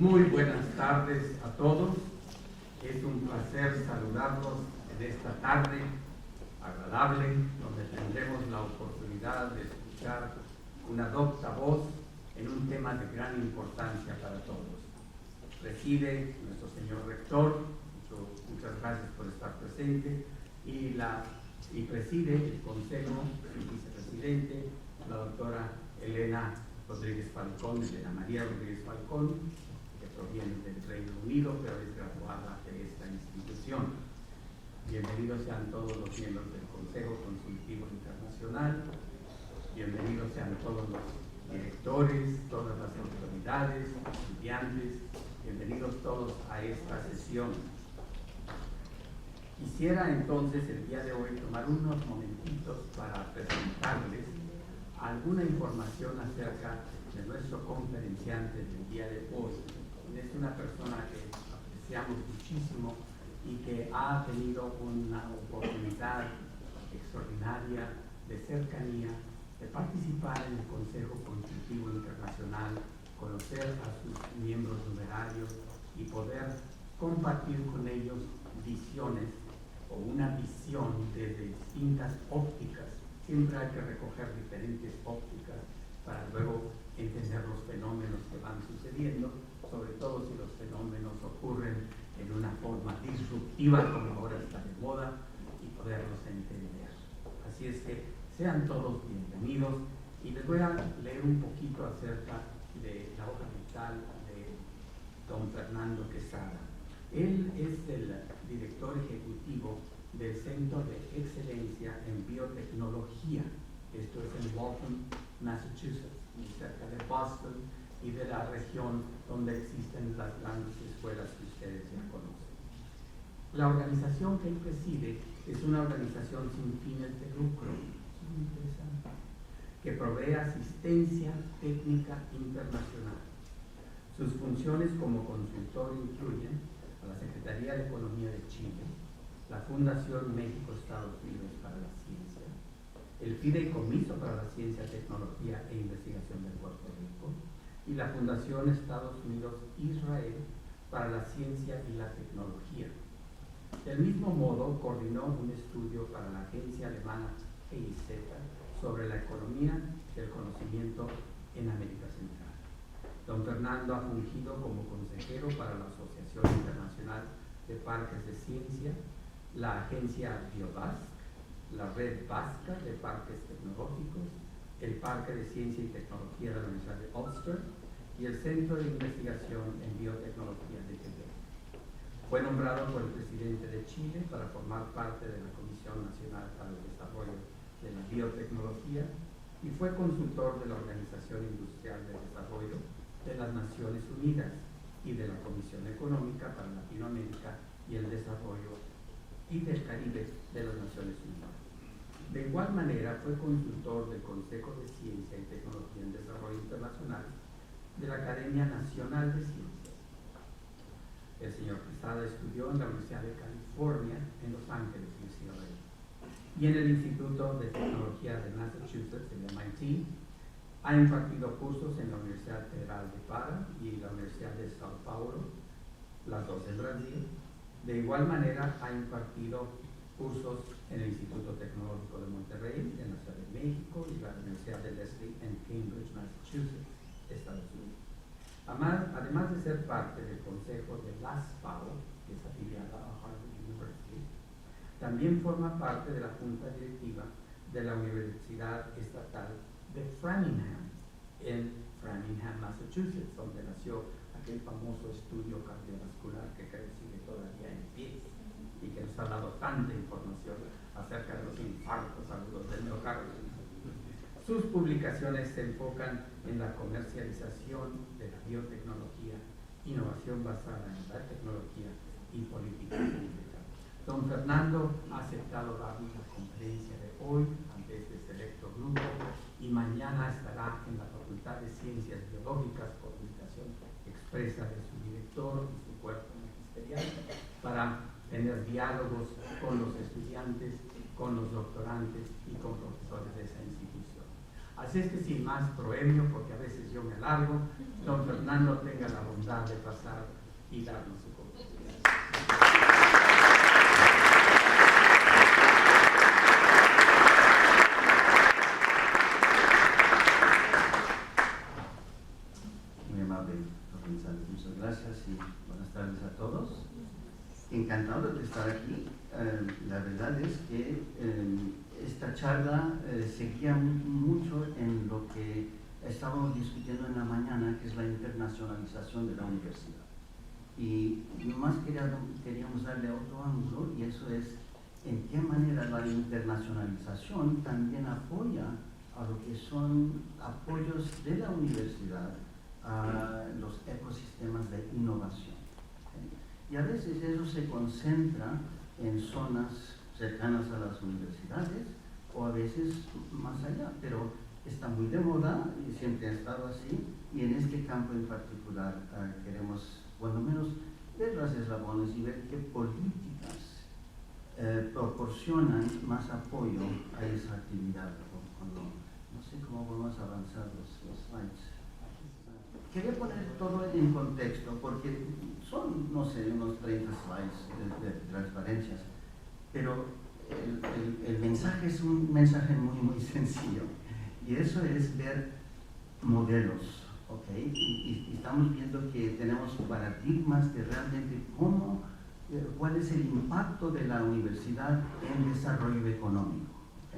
Muy buenas tardes a todos. Es un placer saludarlos en esta tarde agradable, donde tendremos la oportunidad de escuchar una docta voz en un tema de gran importancia para todos. Preside nuestro señor rector, muchas gracias por estar presente, y preside el consejo, el vicepresidente, la doctora Elena Rodríguez Falcón, Elena María Rodríguez Falcón, que proviene del Reino Unido, pero es graduada de esta institución. Bienvenidos sean todos los miembros del Consejo Consultivo Internacional, bienvenidos sean todos los directores, todas las autoridades, estudiantes, bienvenidos todos a esta sesión. Quisiera entonces el día de hoy tomar unos momentitos para presentarles alguna información acerca de nuestro conferenciante del día de hoy. Es una persona que apreciamos muchísimo y que ha tenido una oportunidad extraordinaria de cercanía, de participar en el Consejo Consultivo Internacional, conocer a sus miembros numerarios y poder compartir con ellos visiones o una visión desde distintas ópticas. Siempre hay que recoger diferentes ópticas para luego entender los fenómenos que van sucediendo, sobre todo si los fenómenos ocurren en una forma disruptiva, como ahora está de moda, y poderlos entender. Así es que sean todos bienvenidos, y les voy a leer un poquito acerca de la hoja vital de don Fernando Quesada. Él es el director ejecutivo del Centro de Excelencia en Biotecnología. Esto es en Waltham, Massachusetts, muy cerca de Boston y de la región donde existen las grandes escuelas que ustedes ya conocen. La organización que él preside es una organización sin fines de lucro, muy interesante, que provee asistencia técnica internacional. Sus funciones como consultor incluyen a la Secretaría de Economía de Chile, la Fundación México-Estados Unidos para la Ciencia, el Fideicomiso para la Ciencia, Tecnología e Investigación de Puerto Rico y la Fundación Estados Unidos-Israel para la Ciencia y la Tecnología. Del mismo modo, coordinó un estudio para la agencia alemana GIZ sobre la economía del conocimiento en América Central. Don Fernando ha fungido como consejero para la Asociación Internacional de Parques de Ciencia, la agencia BioBasc, la Red Vasca de Parques Tecnológicos, el Parque de Ciencia y Tecnología de la Universidad de Ulster y el Centro de Investigación en Biotecnología de Quebec. Fue nombrado por el presidente de Chile para formar parte de la Comisión Nacional para el Desarrollo de la Biotecnología y fue consultor de la Organización Industrial de Desarrollo de las Naciones Unidas y de la Comisión Económica para Latinoamérica y el Desarrollo y del Caribe de las Naciones Unidas. De igual manera, fue consultor del Consejo de Ciencia y Tecnología en Desarrollo Internacional de la Academia Nacional de Ciencias. El señor Quesada estudió en la Universidad de California en Los Ángeles, UCLA, y en el Instituto de Tecnología de Massachusetts, el MIT. Ha impartido cursos en la Universidad Federal de Para y la Universidad de Sao Paulo, las dos en Brasil. De igual manera, ha impartido cursos en el Instituto Tecnológico de Monterrey, en la Ciudad de México y la Universidad de Lesley en Cambridge, Massachusetts, Estados Unidos. Además de ser parte del consejo de LASPAO, que es afiliada a Harvard University, también forma parte de la junta directiva de la Universidad Estatal de Framingham, en Framingham, Massachusetts, donde nació aquel famoso estudio cardiovascular que creo sigue todavía en pie y que nos ha dado tanta información acerca de los infartos agudos del miocardio. Sus publicaciones se enfocan en la comercialización de la biotecnología, innovación basada en la tecnología y política pública. Don Fernando ha aceptado darnos la conferencia de hoy ante este selecto grupo y mañana estará en la Facultad de Ciencias Biológicas por invitación expresa de su director y su cuerpo magisterial para tener diálogos con los estudiantes, con los doctorantes y con profesores de esa institución. Así es que sin más proemio, porque a veces yo me alargo, don Fernando tenga la bondad de pasar y darnos su conferencia. Muy amable, don González, muchas gracias y buenas tardes a todos. Encantado de estar aquí. La verdad es que esta charla se guía mucho en lo que estábamos discutiendo en la mañana, que es la internacionalización de la universidad. Y más queríamos darle otro ángulo, y eso es en qué manera la internacionalización también apoya a lo que son apoyos de la universidad a los ecosistemas de innovación. Y a veces eso se concentra en zonas cercanas a las universidades o a veces más allá, pero está muy de moda y siempre ha estado así, y en este campo en particular queremos, cuando menos, ver los eslabones y ver qué políticas proporcionan más apoyo a esa actividad. No sé cómo vamos a avanzar los slides. Quería poner todo en contexto porque son, no sé, unos 30 slides de transparencias, pero el mensaje es un mensaje muy sencillo, y eso es ver modelos, ¿ok? Y estamos viendo que tenemos paradigmas de realmente cuál es el impacto de la universidad en el desarrollo económico, ¿ok?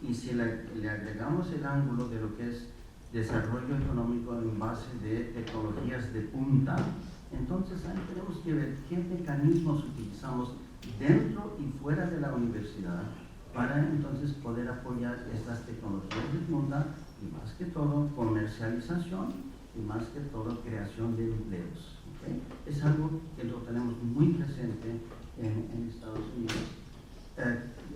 Y si le agregamos el ángulo de lo que es desarrollo económico en base de tecnologías de punta, entonces ahí tenemos que ver qué mecanismos utilizamos dentro y fuera de la universidad para entonces poder apoyar estas tecnologías de punta, y más que todo comercialización, y más que todo creación de empleos, ¿okay? Es algo que lo tenemos muy presente en Estados Unidos.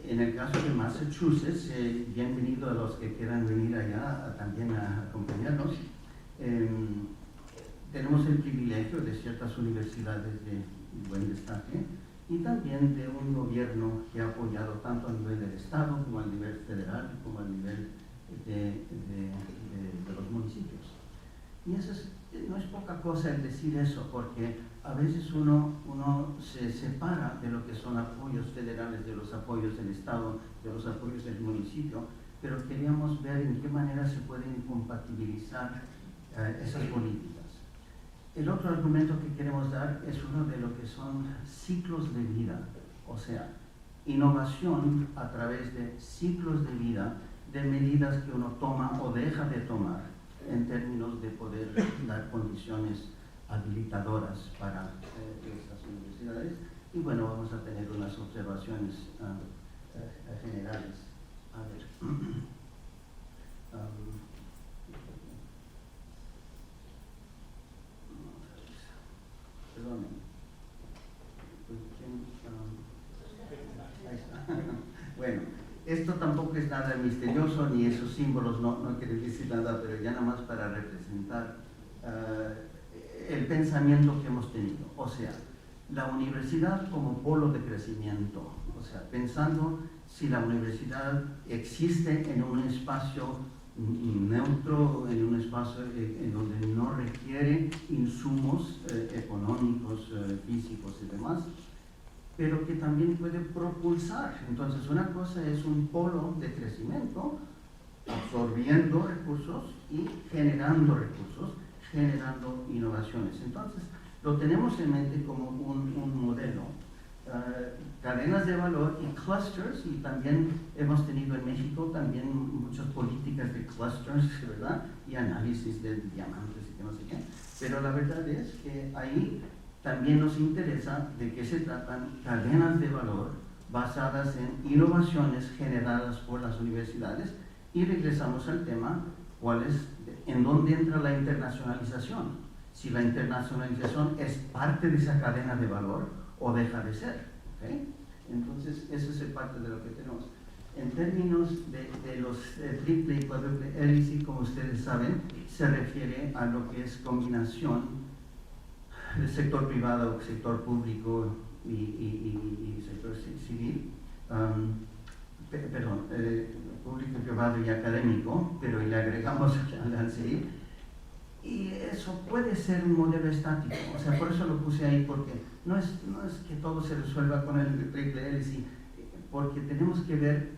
En el caso de Massachusetts, bienvenido a los que quieran venir allá también a acompañarnos. Tenemos el privilegio de ciertas universidades de buen destaque y también de un gobierno que ha apoyado tanto a nivel del Estado como a nivel federal como a nivel de los municipios. Y eso no es poca cosa el decir eso, porque a veces uno se separa de lo que son apoyos federales, de los apoyos del Estado, de los apoyos del municipio, pero queríamos ver en qué manera se pueden compatibilizar esas políticas. El otro argumento que queremos dar es uno de lo que son ciclos de vida, o sea, innovación a través de ciclos de vida, de medidas que uno toma o deja de tomar en términos de poder dar condiciones habilitadoras para estas universidades. Y bueno, vamos a tener unas observaciones generales. A ver. Perdón. Ahí está. Bueno, esto tampoco es nada misterioso, ni esos símbolos no quieren decir nada, pero ya nada más para representar el pensamiento que hemos tenido. O sea, la universidad como polo de crecimiento, o sea, pensando si la universidad existe en un espacio neutro, en un espacio en donde no requiere insumos económicos, físicos y demás, pero que también puede propulsar. Entonces, una cosa es un polo de crecimiento, absorbiendo recursos y generando recursos, generando innovaciones. Entonces, lo tenemos en mente como un modelo. Cadenas de valor y clusters, y también hemos tenido en México también muchas políticas de clusters, ¿verdad? Y análisis de diamantes y que no sé qué. Pero la verdad es que ahí también nos interesa de que se tratan cadenas de valor basadas en innovaciones generadas por las universidades, y regresamos al tema, ¿en dónde entra la internacionalización? Si la internacionalización es parte de esa cadena de valor o deja de ser, ¿okay? Entonces, eso es parte de lo que tenemos. En términos de los triple y cuádruple hélice, como ustedes saben, se refiere a lo que es combinación del sector privado, sector público y sector civil. público, privado y académico, pero le agregamos al CI, y eso puede ser un modelo estático. O sea, por eso lo puse ahí, porque no es que todo se resuelva con el triple hélice, porque tenemos que ver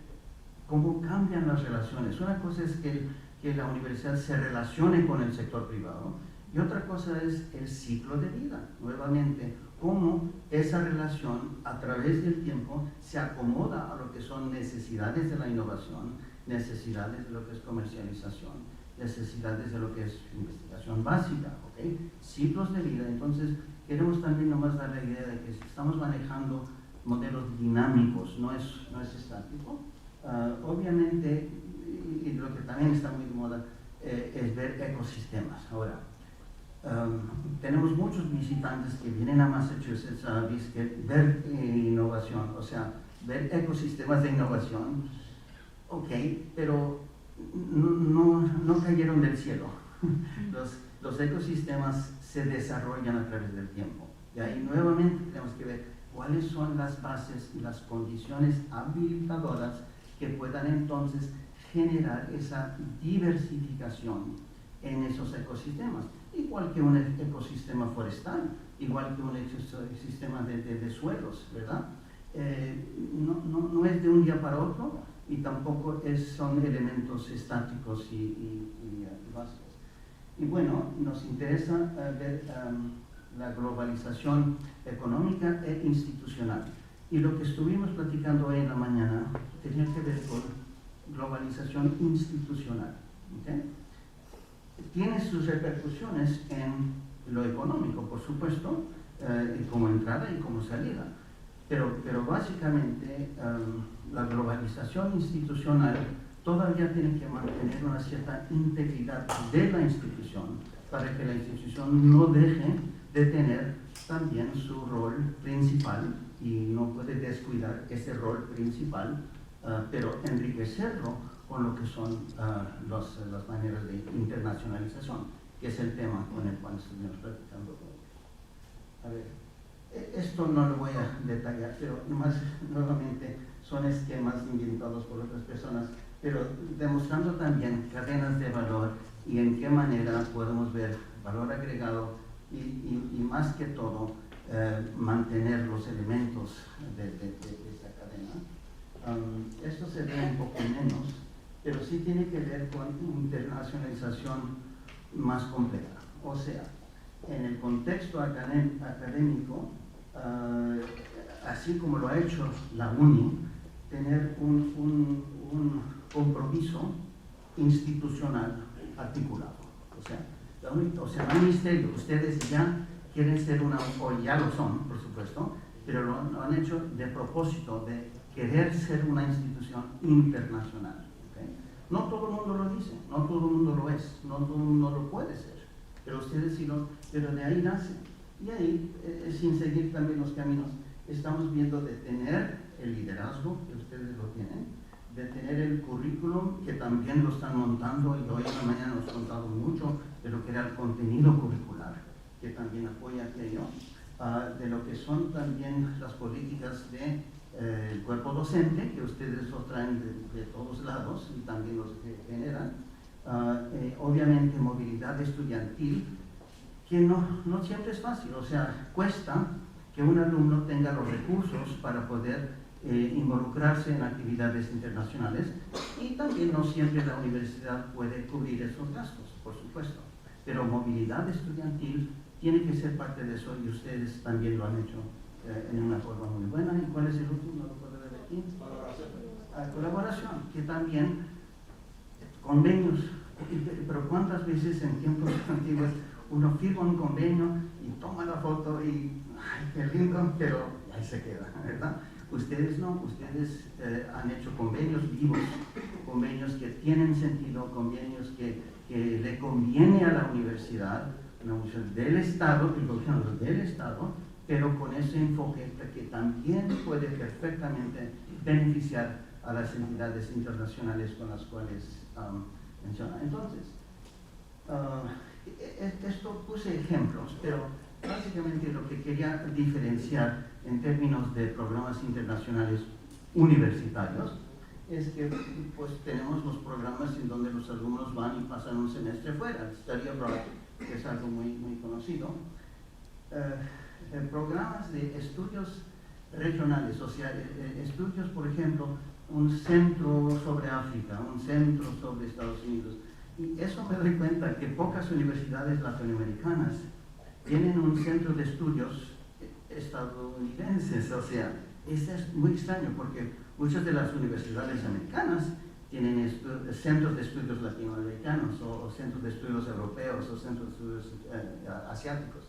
cómo cambian las relaciones. Una cosa es que la universidad se relacione con el sector privado, y otra cosa es el ciclo de vida. Nuevamente, cómo esa relación a través del tiempo se acomoda a lo que son necesidades de la innovación, necesidades de lo que es comercialización, necesidades de lo que es investigación básica, ¿ok? Ciclos de vida. Entonces, queremos también nomás dar la idea de que estamos manejando modelos dinámicos, no es estático. Obviamente, y lo que también está muy de moda, es ver ecosistemas. Ahora, tenemos muchos visitantes que vienen a Massachusetts a ver innovación, o sea, ver ecosistemas de innovación, ok, pero no cayeron del cielo. Los ecosistemas se desarrollan a través del tiempo. Y ahí nuevamente tenemos que ver cuáles son las bases y las condiciones habilitadoras que puedan entonces generar esa diversificación en esos ecosistemas. Igual que un ecosistema forestal, igual que un ecosistema de suelos, ¿verdad? No es de un día para otro, y tampoco son elementos estáticos y básicos. Y bueno, nos interesa ver la globalización económica e institucional. Y lo que estuvimos platicando hoy en la mañana tenía que ver con globalización institucional, ¿okay? Tiene sus repercusiones en lo económico, por supuesto, como entrada y como salida. Pero básicamente la globalización institucional todavía tiene que mantener una cierta integridad de la institución para que la institución no deje de tener también su rol principal, y no puede descuidar ese rol principal, pero enriquecerlo con lo que son las maneras de internacionalización, que es el tema con el cual estuvimos platicando. A ver, esto no lo voy a detallar, pero nuevamente son esquemas inventados por otras personas, pero demostrando también cadenas de valor y en qué manera podemos ver valor agregado y más que todo mantener los elementos de esa cadena. Esto se ve un poco menos, pero sí tiene que ver con internacionalización más completa. O sea, en el contexto académico, así como lo ha hecho la UNI, tener un compromiso institucional articulado. O sea, el ministerio, ustedes ya quieren ser o ya lo son, por supuesto, pero lo han hecho de propósito de querer ser una institución internacional. ¿Okay? No todo el mundo lo dice, no todo el mundo lo es, no todo el mundo lo puede ser, pero ustedes sí pero de ahí nace. Y ahí, sin seguir también los caminos, estamos viendo de tener el liderazgo, que ustedes lo tienen, de tener el currículum, que también lo están montando, y hoy en la mañana nos han contado mucho de lo que era el contenido curricular, que también apoya aquello, de lo que son también las políticas del cuerpo docente, que ustedes los traen de todos lados y también los generan. Obviamente movilidad estudiantil, que no siempre es fácil, o sea, cuesta que un alumno tenga los recursos para poder involucrarse en actividades internacionales, y también no siempre la universidad puede cubrir esos gastos, por supuesto, pero movilidad estudiantil tiene que ser parte de eso, y ustedes también lo han hecho en una forma muy buena. ¿Y cuál es el último? ¿No lo puedo ver aquí? Colaboración, que también convenios, pero ¿cuántas veces en tiempos antiguos uno firma un convenio y toma la foto y ¡ay, qué lindo! Pero ahí se queda, ¿verdad? Ustedes no, ustedes han hecho convenios vivos, convenios que tienen sentido, convenios que le conviene a la universidad del Estado, el gobierno del Estado, pero con ese enfoque que también puede perfectamente beneficiar a las entidades internacionales con las cuales menciona. Entonces, esto puse ejemplos, pero básicamente lo que quería diferenciar en términos de programas internacionales universitarios es que pues tenemos los programas en donde los alumnos van y pasan un semestre fuera, Study Abroad, que es algo muy, muy conocido. Programas de estudios regionales, o sea, estudios, por ejemplo, un centro sobre África, un centro sobre Estados Unidos. Y eso me doy cuenta que pocas universidades latinoamericanas tienen un centro de estudios estadounidenses, o sea, eso es muy extraño porque muchas de las universidades americanas tienen centros de estudios latinoamericanos o centros de estudios europeos o centros de estudios asiáticos.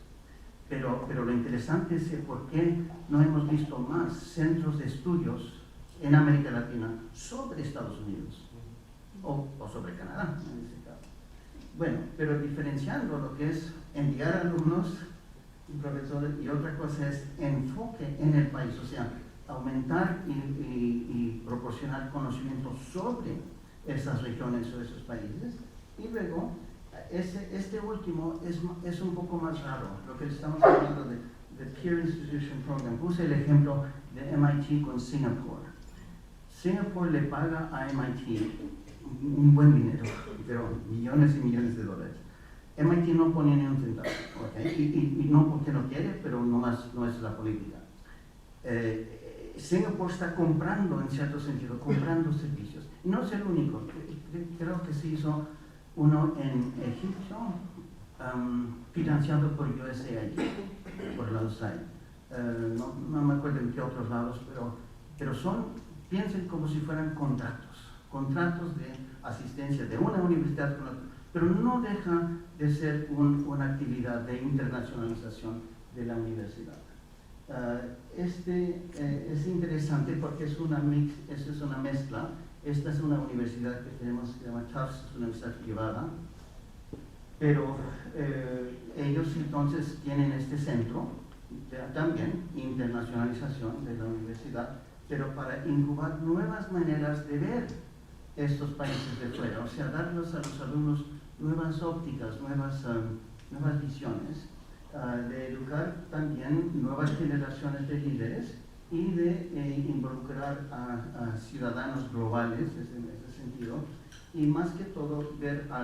Pero lo interesante es por qué no hemos visto más centros de estudios en América Latina sobre Estados Unidos o sobre Canadá en ese caso. Bueno, pero diferenciando lo que es enviar alumnos y profesores y otra cosa es enfoque en el país, o sea, aumentar y proporcionar conocimiento sobre esas regiones o esos países. Y luego, este último es un poco más raro, lo que estamos hablando de Peer Institution Program. Puse el ejemplo de MIT con Singapur. Singapur le paga a MIT un buen dinero, pero millones y millones de dólares. MIT no pone ni un centavo, ¿okay? Y no porque no quiere, pero no es la política. Singapur está comprando, en cierto sentido, comprando servicios. No es el único, creo que se hizo uno en Egipto, financiado por USAID, por la USAID. No me acuerdo en qué otros lados, pero piensen como si fueran contratos de asistencia de una universidad con otra, pero no deja de ser una actividad de internacionalización de la universidad. Es interesante porque es una mezcla. Esta es una universidad que tenemos que se llama Tufts, es una universidad privada, pero ellos entonces tienen este centro, también internacionalización de la universidad, pero para incubar nuevas maneras de ver estos países de fuera, o sea, darles a los alumnos nuevas ópticas, nuevas visiones, de educar también nuevas generaciones de líderes y de involucrar a ciudadanos globales en ese sentido, y más que todo ver a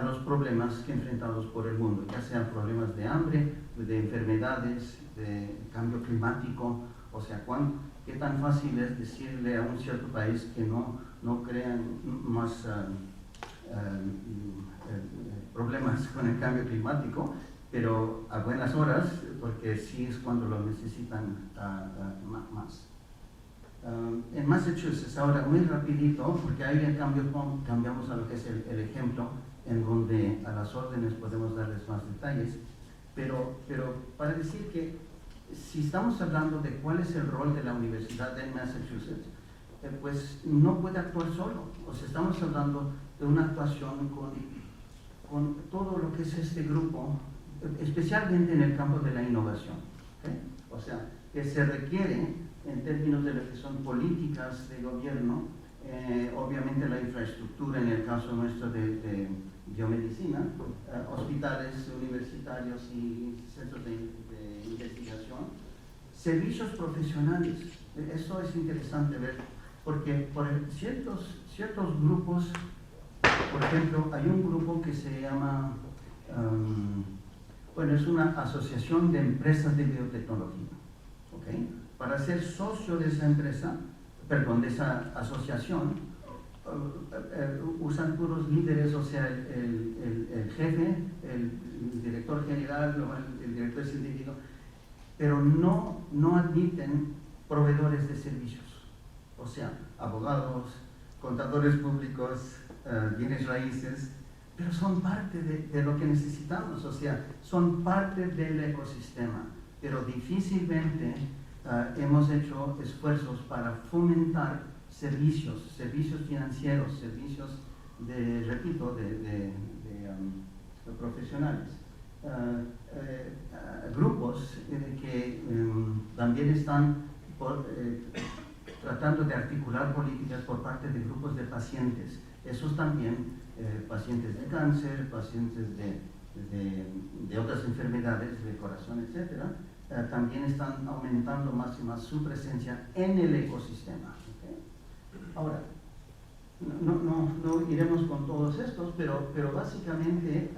los problemas que enfrentamos por el mundo, ya sean problemas de hambre, de enfermedades, de cambio climático, o sea, qué tan fácil es decirle a un cierto país que no crean más problemas con el cambio climático, pero a buenas horas, porque sí es cuando lo necesitan más. En Massachusetts, ahora muy rapidito, porque ahí en cambio cambiamos a lo que es el ejemplo, en donde a las órdenes podemos darles más detalles, pero para decir que si estamos hablando de cuál es el rol de la Universidad de Massachusetts, pues no puede actuar solo. O sea, estamos hablando de una actuación con todo lo que es este grupo, especialmente en el campo de la innovación. ¿Okay? O sea, que se requiere en términos de lo que son políticas de gobierno, obviamente la infraestructura en el caso nuestro de biomedicina, hospitales universitarios y centros de investigación, servicios profesionales. Eso es interesante ver, porque por ciertos grupos, por ejemplo, hay un grupo que se llama, es una asociación de empresas de biotecnología, ¿okay? Para ser socio de esa empresa, de esa asociación, usan puros líderes, o sea, el jefe, el director general o el director científico, pero no admiten proveedores de servicios, o sea, abogados, contadores públicos, bienes raíces, pero son parte de lo que necesitamos, o sea, son parte del ecosistema, pero difícilmente hemos hecho esfuerzos para fomentar servicios financieros, servicios de profesionales. Grupos que también están tratando de articular políticas por parte de grupos de pacientes. Esos también, pacientes de cáncer, pacientes de otras enfermedades del corazón, etc., también están aumentando más y más su presencia en el ecosistema. ¿Okay? Ahora, no iremos con todos estos, pero básicamente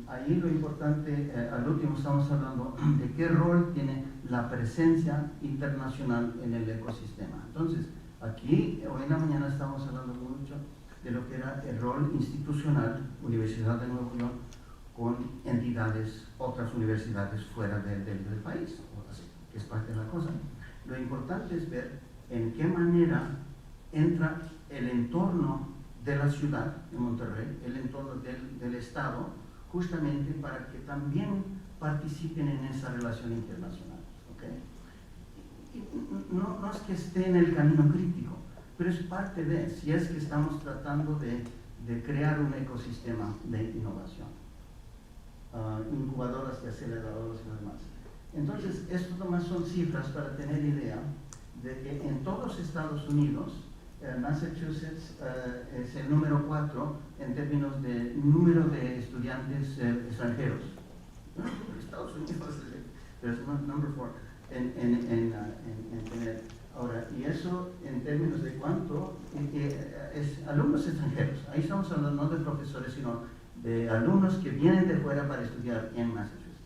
ahí lo importante, al último estamos hablando de qué rol tiene la presencia internacional en el ecosistema. Entonces, aquí hoy en la mañana estamos hablando mucho de lo que era el rol institucional, Universidad de Nuevo León, con entidades, otras universidades fuera del país, que es parte de la cosa. Lo importante es ver en qué manera entra el entorno de la ciudad de Monterrey, el entorno del Estado, justamente para que también participen en esa relación internacional. ¿Okay? Y no es que esté en el camino crítico, pero es parte de, si es que estamos tratando de crear un ecosistema de innovación, incubadoras y aceleradoras y demás. Entonces, esto nomás son cifras para tener idea de que en todos los Estados Unidos, Massachusetts es el número 4 en términos de número de estudiantes extranjeros. Estados Unidos es number 4 en tener. Ahora, y eso en términos de cuánto es alumnos extranjeros. Ahí estamos hablando no de profesores, sino de alumnos que vienen de fuera para estudiar en Massachusetts.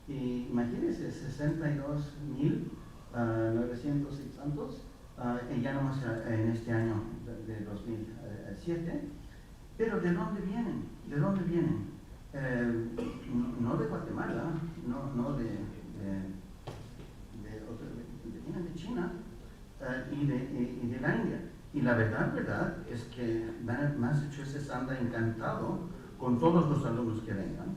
Y imagínense, 62,900 y tantos. Ya nomás en este año de 2007, pero ¿de dónde vienen? ¿De dónde vienen? No de Guatemala, no vienen de China y de la India. Y la verdad es que Massachusetts anda encantado con todos los alumnos que vengan,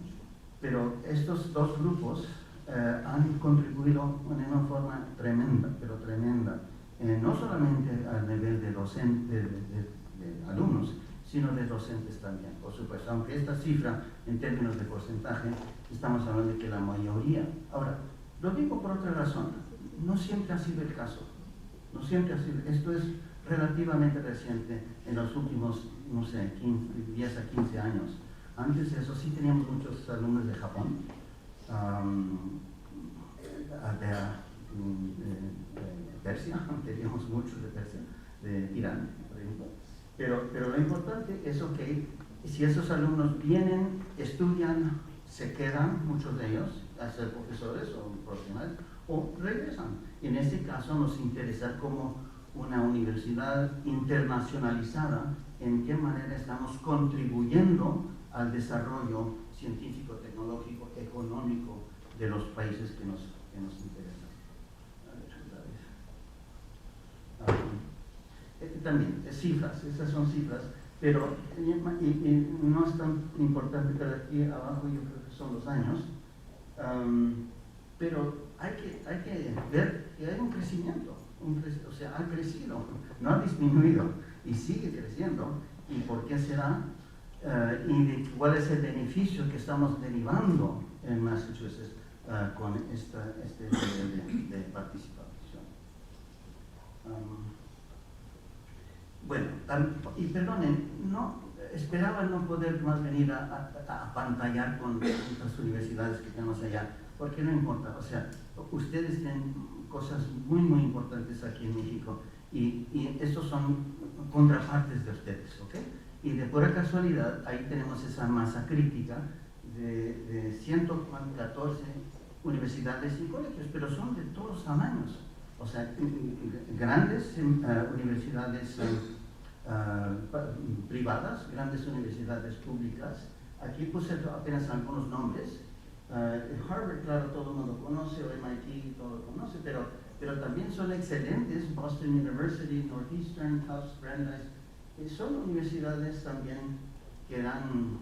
pero estos dos grupos han contribuido de una forma tremenda, pero tremenda. No solamente al nivel de alumnos, sino de docentes también, por supuesto. Aunque esta cifra, en términos de porcentaje, estamos hablando de que la mayoría. Ahora, lo digo por otra razón. No siempre ha sido el caso. No siempre ha sido. Esto es relativamente reciente, en los últimos, no sé, 10 a 15 años. Antes de eso sí teníamos muchos alumnos de Japón, de Persia, teníamos muchos de Persia, de Irán, por ejemplo. Pero lo importante es que si esos alumnos vienen, estudian, se quedan, muchos de ellos, a ser profesores o profesionales, o regresan. En este caso nos interesa como una universidad internacionalizada, en qué manera estamos contribuyendo al desarrollo científico, tecnológico, económico de los países que nos interesan. También, cifras, esas son cifras, pero no es tan importante, pero aquí abajo yo creo que son los años, pero hay que ver que hay un crecimiento, o sea, ha crecido, no ha disminuido y sigue creciendo. ¿Y por qué será? Y cuál es el beneficio que estamos derivando en Massachusetts con este nivel de participación. Bueno, y perdonen, esperaba no poder más venir a pantallar con las universidades que tenemos allá, porque no importa, o sea, ustedes tienen cosas muy importantes aquí en México y estos son contrapartes de ustedes, ¿ok? Y de pura casualidad, ahí tenemos esa masa crítica de 114 universidades y colegios, pero son de todos los tamaños. O sea, grandes universidades privadas, grandes universidades públicas. Aquí puse apenas algunos nombres. Harvard, claro, todo el mundo conoce, o MIT, todo lo conoce, pero también son excelentes. Boston University, Northeastern, Tufts, Brandeis. Son universidades también que dan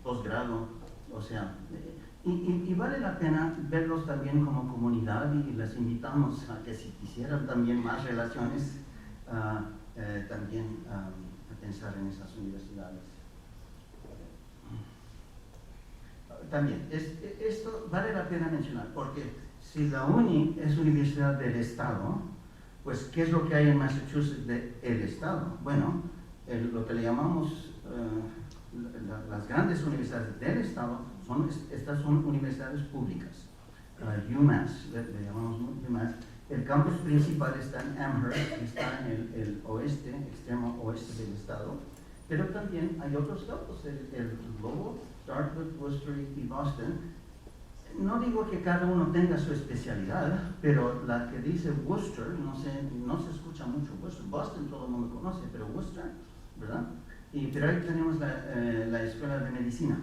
posgrado, o sea, y vale la pena verlos también como comunidad y les invitamos a que si quisieran también más relaciones, también a pensar en esas universidades. También, esto vale la pena mencionar, porque si la UNI es universidad del Estado, pues ¿qué es lo que hay en Massachusetts del Estado? Bueno, lo que le llamamos las grandes universidades del Estado, estas son universidades públicas. UMass, le llamamos UMass, El campus principal está en Amherst, que está en el oeste, extremo oeste del estado, pero también hay otros campus, el Lowell, Dartmouth, Worcester y Boston. No digo que cada uno tenga su especialidad, pero la que dice Worcester, no se escucha mucho Worcester. Boston todo el mundo conoce, pero Worcester, ¿verdad? Pero ahí tenemos la escuela de medicina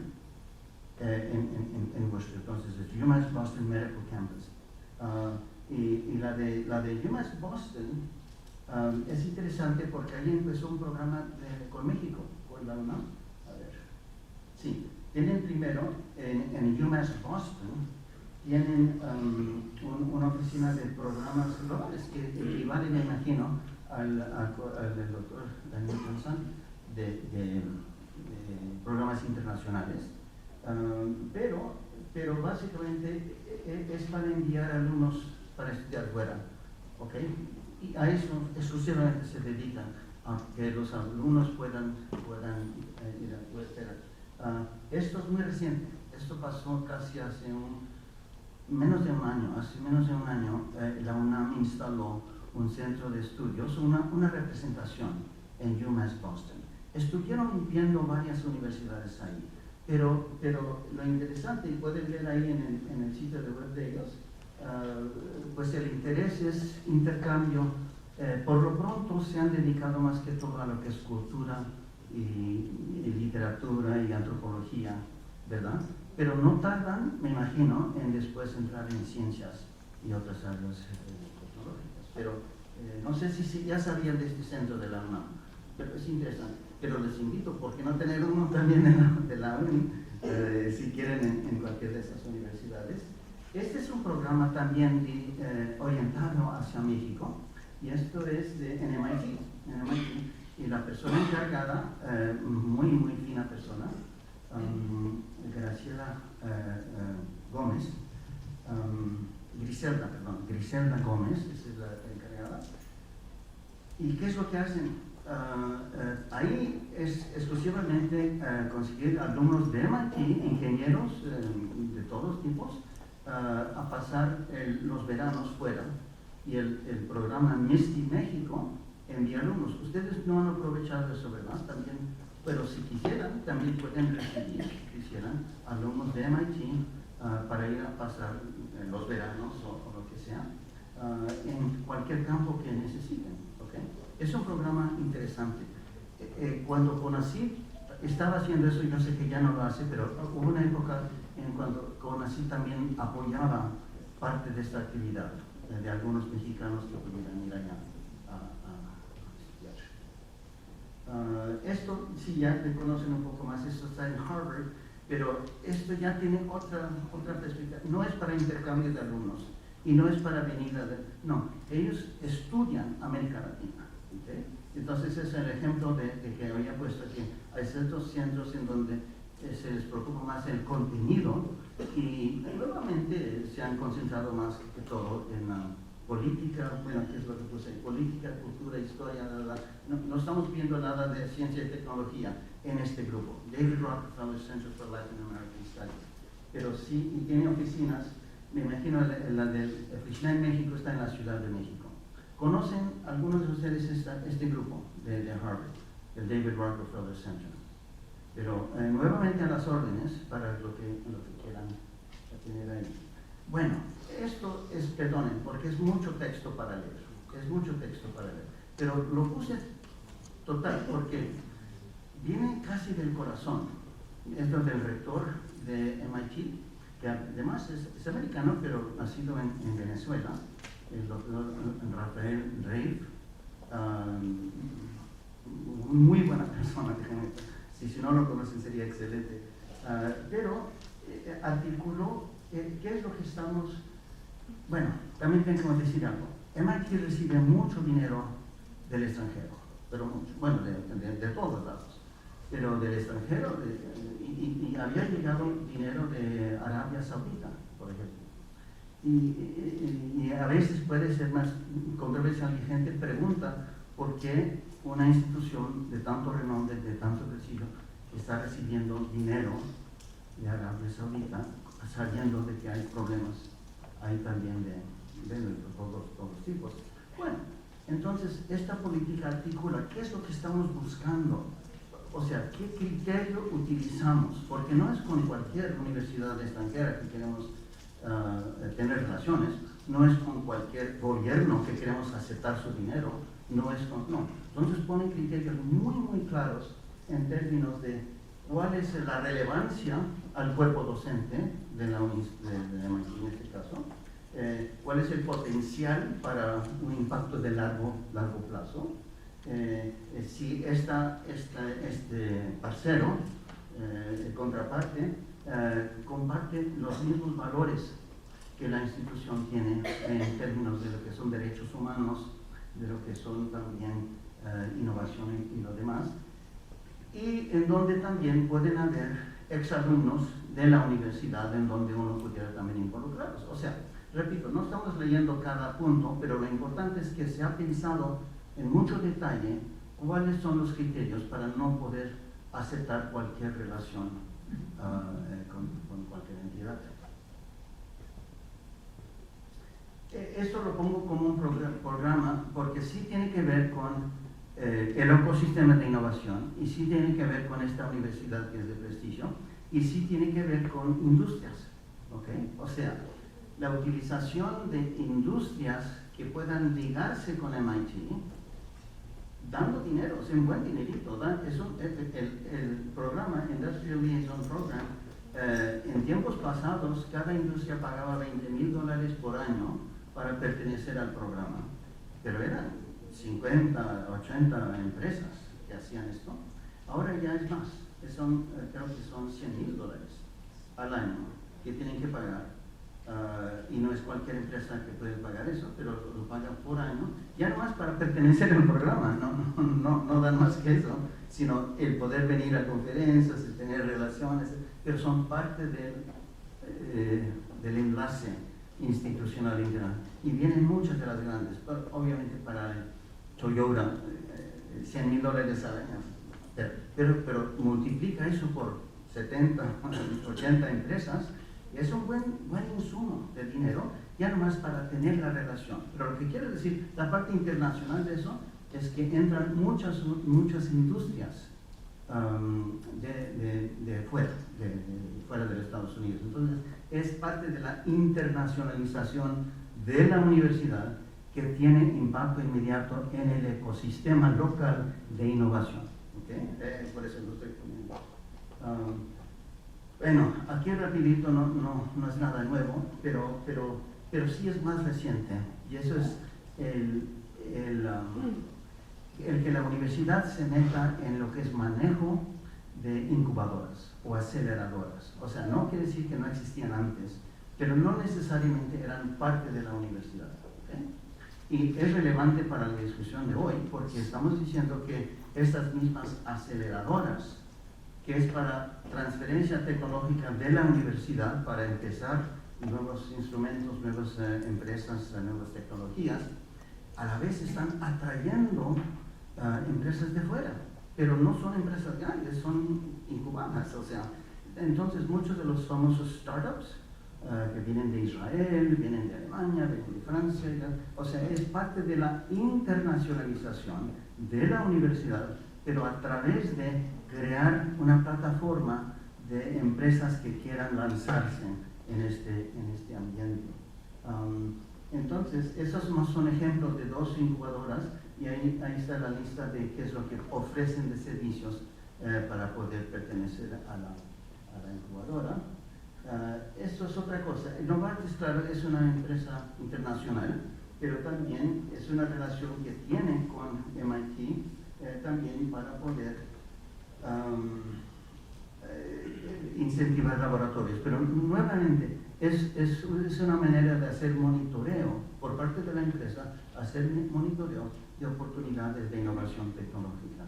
en Worcester, entonces es UMass Boston Medical Campus. Y la de UMass Boston es interesante porque ahí empezó un programa con México, con la UNAM. A ver, sí, tienen primero en UMass Boston, tienen una oficina de programas globales que equivale, me imagino, al doctor Daniel Johnson de programas internacionales, pero básicamente es para enviar alumnos para estudiar fuera, ¿ok? Y a eso exclusivamente se dedican a que los alumnos puedan ir a esto es muy reciente, esto pasó casi hace menos de un año, la UNAM instaló un centro de estudios, una representación en UMass Boston. Estuvieron viendo varias universidades ahí, pero lo interesante, y pueden ver ahí en el sitio de web de ellos, pues el interés es intercambio. Por lo pronto se han dedicado más que todo a lo que es cultura y literatura y antropología, ¿verdad? Pero no tardan, me imagino, en después entrar en ciencias y otras áreas tecnológicas. Pero no sé si ya sabían de este centro de la UNAM, pero es interesante. Pero les invito, ¿por qué no tener uno también de la UNI, si quieren en cualquiera de esas universidades? Este es un programa también orientado hacia México, y esto es en MIT, y la persona encargada, muy fina persona, Griselda Gómez, esa es la encargada. ¿Y qué es lo que hacen? Ahí es exclusivamente conseguir alumnos de MIT, ingenieros de todos tipos, a pasar los veranos fuera, y el programa MISTI México envía alumnos. Ustedes no han aprovechado eso, ¿verdad? También, pero si quisieran, también pueden recibir, si quisieran, alumnos de MIT para ir a pasar los veranos o lo que sea, en cualquier campo que necesiten, ¿okay? Es un programa interesante. Cuando CONACYT estaba haciendo eso, yo sé que ya no lo hace, pero hubo una época en cuando CONACYT también apoyaba parte de esta actividad de algunos mexicanos que pudieran ir allá a estudiar. Esto, sí, ya te conocen un poco más, esto está en Harvard, pero esto ya tiene otra perspectiva. No es para intercambio de alumnos y no es para venida no, ellos estudian América Latina, ¿okay? Entonces es el ejemplo de que había puesto aquí. Hay ciertos centros en donde se les preocupa más el contenido y nuevamente se han concentrado más que todo en la política, bueno, ¿qué es lo que puse? Política, cultura, historia, no estamos viendo nada de ciencia y tecnología en este grupo. David Rockefeller Center for Latin American Studies. Pero sí, y tiene oficinas, me imagino la de oficina en México está en la Ciudad de México. ¿Conocen algunos de ustedes este grupo de Harvard, el David Rockefeller Center? Pero nuevamente a las órdenes para lo que quieran tener ahí. Bueno, esto es, perdonen, porque es mucho texto para leer, pero lo puse total porque viene casi del corazón. Esto del rector de MIT, que además es americano, pero nacido en Venezuela, el doctor Rafael Reif, muy buena persona, si no lo conocen sería excelente, pero articuló qué es lo que estamos, bueno, también tengo que decir algo. MIT recibe mucho dinero del extranjero, pero mucho, bueno, de todos lados, pero del extranjero, y había llegado dinero de Arabia Saudita, por ejemplo. Y a veces puede ser más controversial y gente pregunta por qué una institución de tanto renombre, de tanto prestigio, está recibiendo dinero de Arabia Saudita, sabiendo de que hay problemas ahí también ven todos tipos. Bueno, entonces esta política articula qué es lo que estamos buscando, o sea, qué criterio utilizamos, porque no es con cualquier universidad extranjera que queremos tener relaciones, no es con cualquier gobierno que queremos aceptar su dinero, no. Entonces ponen criterios muy claros en términos de cuál es la relevancia al cuerpo docente de la MIT en este caso, cuál es el potencial para un impacto de largo plazo, si este parcero, contraparte, comparte los mismos valores que la institución tiene en términos de lo que son derechos humanos, de lo que son también innovación y lo demás, y en donde también pueden haber exalumnos de la universidad en donde uno pudiera también involucrarlos. O sea, repito, no estamos leyendo cada punto, pero lo importante es que se ha pensado en mucho detalle cuáles son los criterios para no poder aceptar cualquier relación con cualquier entidad. Esto lo pongo como un programa porque sí tiene que ver con el ecosistema de innovación y sí tiene que ver con esta universidad que es de prestigio y sí tiene que ver con industrias, ¿okay? O sea, la utilización de industrias que puedan ligarse con MIT, dando dinero, es un buen dinerito. El programa, Industrial Liaison Program, en tiempos pasados, cada industria pagaba $20,000 por año para pertenecer al programa, pero eran 50, 80 empresas que hacían esto. Ahora ya es más, creo que son $100,000 al año que tienen que pagar. Y no es cualquier empresa que puede pagar eso, pero lo pagan por año, ya no más para pertenecer al programa, no dan más que eso, sino el poder venir a conferencias, el tener relaciones, pero son parte del enlace institucional internacional. Y vienen muchas de las grandes, pero obviamente para Toyota, $100,000 al año, pero multiplica eso por 70, 80 empresas, es un buen insumo de dinero, ya nomás para tener la relación. Pero lo que quiero decir, la parte internacional de eso, es que entran muchas industrias de fuera de los Estados Unidos. Entonces, es parte de la internacionalización de la universidad que tiene impacto inmediato en el ecosistema local de innovación. ¿Okay? Por eso lo estoy poniendo. Bueno, aquí rapidito no es nada nuevo, pero sí es más reciente, y eso es el que la universidad se meta en lo que es manejo de incubadoras o aceleradoras. O sea, no quiere decir que no existían antes, pero no necesariamente eran parte de la universidad. ¿Okay? Y es relevante para la discusión de hoy, porque estamos diciendo que estas mismas aceleradoras, que es para transferencia tecnológica de la universidad para empezar nuevos instrumentos, nuevas empresas, nuevas tecnologías, a la vez están atrayendo empresas de fuera, pero no son empresas grandes, son incubadas. O sea, entonces muchos de los famosos startups que vienen de Israel, vienen de Alemania, vienen de Francia, o sea, es parte de la internacionalización de la universidad, pero a través de crear una plataforma de empresas que quieran lanzarse en este ambiente. Entonces, esos no son ejemplos de 2 incubadoras, y ahí está la lista de qué es lo que ofrecen de servicios para poder pertenecer a la incubadora. Esto es otra cosa. Novartis, claro, es una empresa internacional, pero también es una relación que tiene con MIT también para poder incentivar laboratorios. Pero nuevamente, es una manera de hacer monitoreo por parte de la empresa, hacer monitoreo de oportunidades de innovación tecnológica.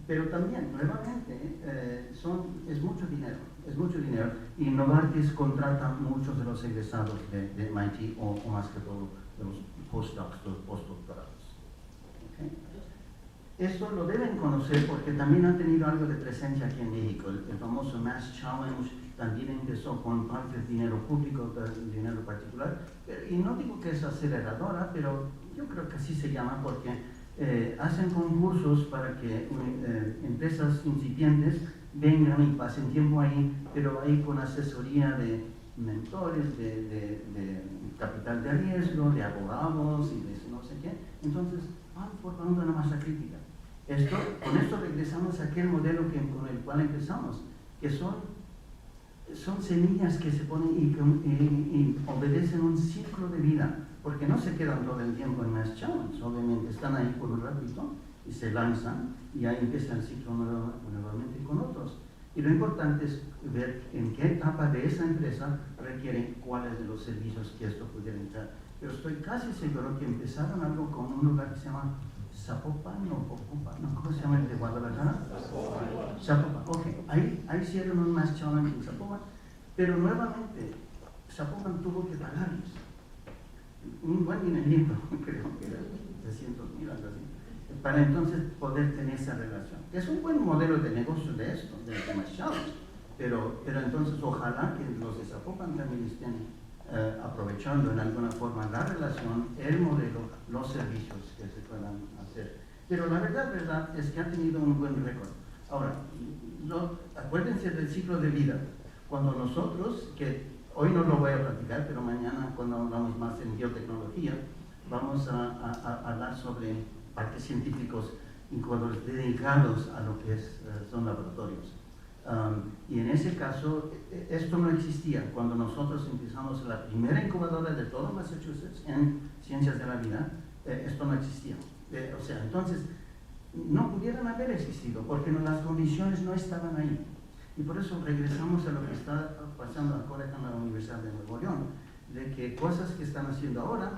Pero también, nuevamente, es mucho dinero, y Novartis contrata muchos de los egresados de MIT o más que todo de los postdocs, los postdoctorados. ¿Okay? Esto lo deben conocer porque también han tenido algo de presencia aquí en México, el famoso Mass Challenge también empezó con parte del dinero público, del dinero particular, y no digo que es aceleradora, pero yo creo que así se llama porque hacen concursos para que empresas incipientes vengan y pasen tiempo ahí, pero ahí con asesoría de mentores, de capital de riesgo, de abogados y de no sé qué. Entonces van formando una masa crítica. Con esto regresamos a aquel modelo con el cual empezamos, que son semillas que se ponen y obedecen un ciclo de vida, porque no se quedan todo el tiempo en Mass Challenge, obviamente están ahí por un ratito y se lanzan y ahí empieza el ciclo nuevamente con otros. Y lo importante es ver en qué etapa de esa empresa requieren cuáles de los servicios que esto pudiera entrar. Pero estoy casi seguro que empezaron algo con un lugar que se llama Zapopan o Popopan, ¿no? ¿Cómo se llama el de Guadalajara? Zapopan. Ok, ahí hicieron un Mass Challenge en Zapopan, pero nuevamente Zapopan tuvo que pagarles un buen dinerito, creo que era 300,000, algo así, para entonces poder tener esa relación. Es un buen modelo de negocio de esto, de Mass Challenge, pero entonces ojalá que los de Zapopan también estén aprovechando en alguna forma la relación, el modelo, los servicios que se puedan hacer. Pero la verdad es que ha tenido un buen récord. Ahora, acuérdense del ciclo de vida. Cuando nosotros, que hoy no lo voy a platicar, pero mañana cuando hablamos más en biotecnología, vamos a hablar sobre parques científicos incubadores dedicados a lo que son laboratorios. Y en ese caso, esto no existía. Cuando nosotros empezamos la primera incubadora de todo Massachusetts en ciencias de la vida, esto no existía. O sea, entonces, no pudieran haber existido, porque las condiciones no estaban ahí. Y por eso regresamos a lo que está pasando ahora en la Universidad de Nuevo León, de que cosas que están haciendo ahora,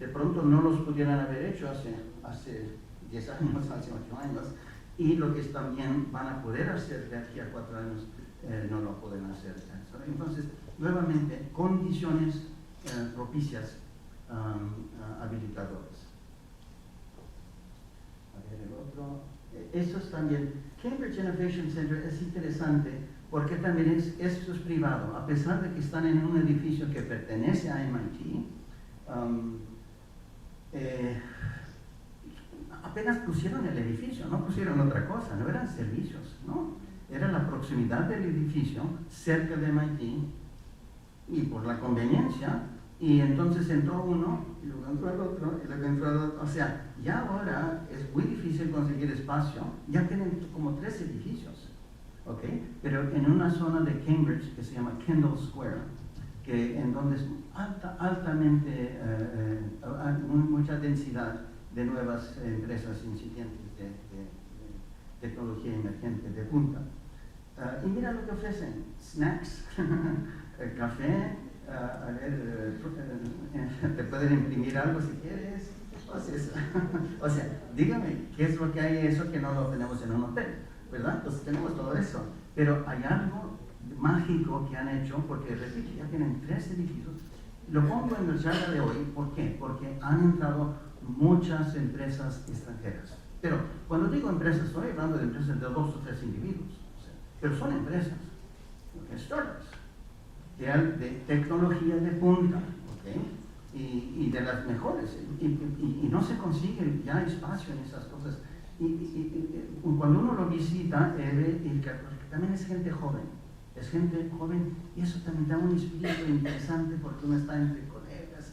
de pronto no los pudieran haber hecho hace 10 años, hace 8 años, y lo que también van a poder hacer de aquí a 4 años no lo pueden hacer. Entonces, nuevamente, condiciones propicias habilitadoras. A ver, el otro. Eso es también, Cambridge Innovation Center es interesante porque también esto es privado, a pesar de que están en un edificio que pertenece a MIT. Apenas pusieron el edificio, no pusieron otra cosa, no eran servicios, ¿no? Era la proximidad del edificio cerca de MIT y por la conveniencia, y entonces entró uno, y luego entró el otro, y luego entró el otro. O sea, ya ahora es muy difícil conseguir espacio, ya tienen como 3 edificios, ¿ok? Pero en una zona de Cambridge que se llama Kendall Square, en donde es altamente, mucha densidad de nuevas empresas incipientes de tecnología emergente de punta. Y mira lo que ofrecen: snacks, café, te pueden imprimir algo si quieres. O sea, dígame, ¿qué es lo que hay eso que no lo tenemos en un hotel? ¿Verdad? Entonces tenemos todo eso. Pero hay algo mágico que han hecho, porque repito, ya tienen 3 edificios. Lo pongo en la charla de hoy, ¿por qué? Porque han entrado muchas empresas extranjeras. Pero cuando digo empresas, estoy hablando de empresas de 2 o 3 individuos. O sea, pero son empresas, startups, de tecnología de punta, ¿okay? Y de las mejores. Y no se consigue ya espacio en esas cosas. Y cuando uno lo visita, también es gente joven. Es gente joven y eso también da un espíritu interesante porque uno está entre colegas,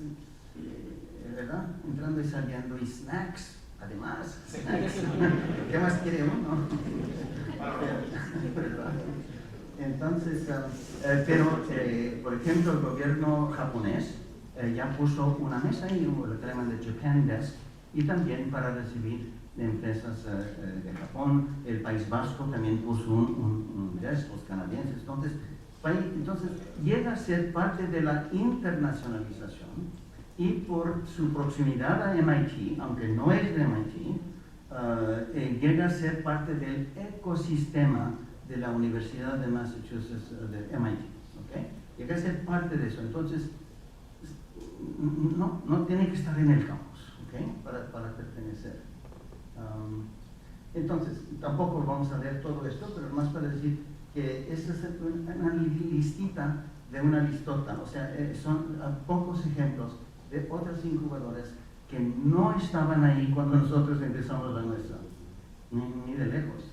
¿verdad? Entrando y saliendo, y snacks, además, snacks. ¿Qué más quiere uno? ¿Verdad? Entonces, por ejemplo, el gobierno japonés ya puso una mesa y lo que llaman de Japan Desk, y también para recibir empresas de Japón. El País Vasco también puso un desk, los canadienses. Entonces llega a ser parte de la internacionalización, y por su proximidad a MIT, aunque no es de MIT, llega a ser parte del ecosistema de la Universidad de Massachusetts, de MIT. ¿Okay? Llega a ser parte de eso. Entonces, no tiene que estar en el campus, ¿okay? para pertenecer. Entonces, tampoco vamos a leer todo esto, pero más para decir que esta es una listita de una listota, o sea, son pocos ejemplos de otras incubadoras que no estaban ahí cuando nosotros empezamos la nuestra, ni de lejos.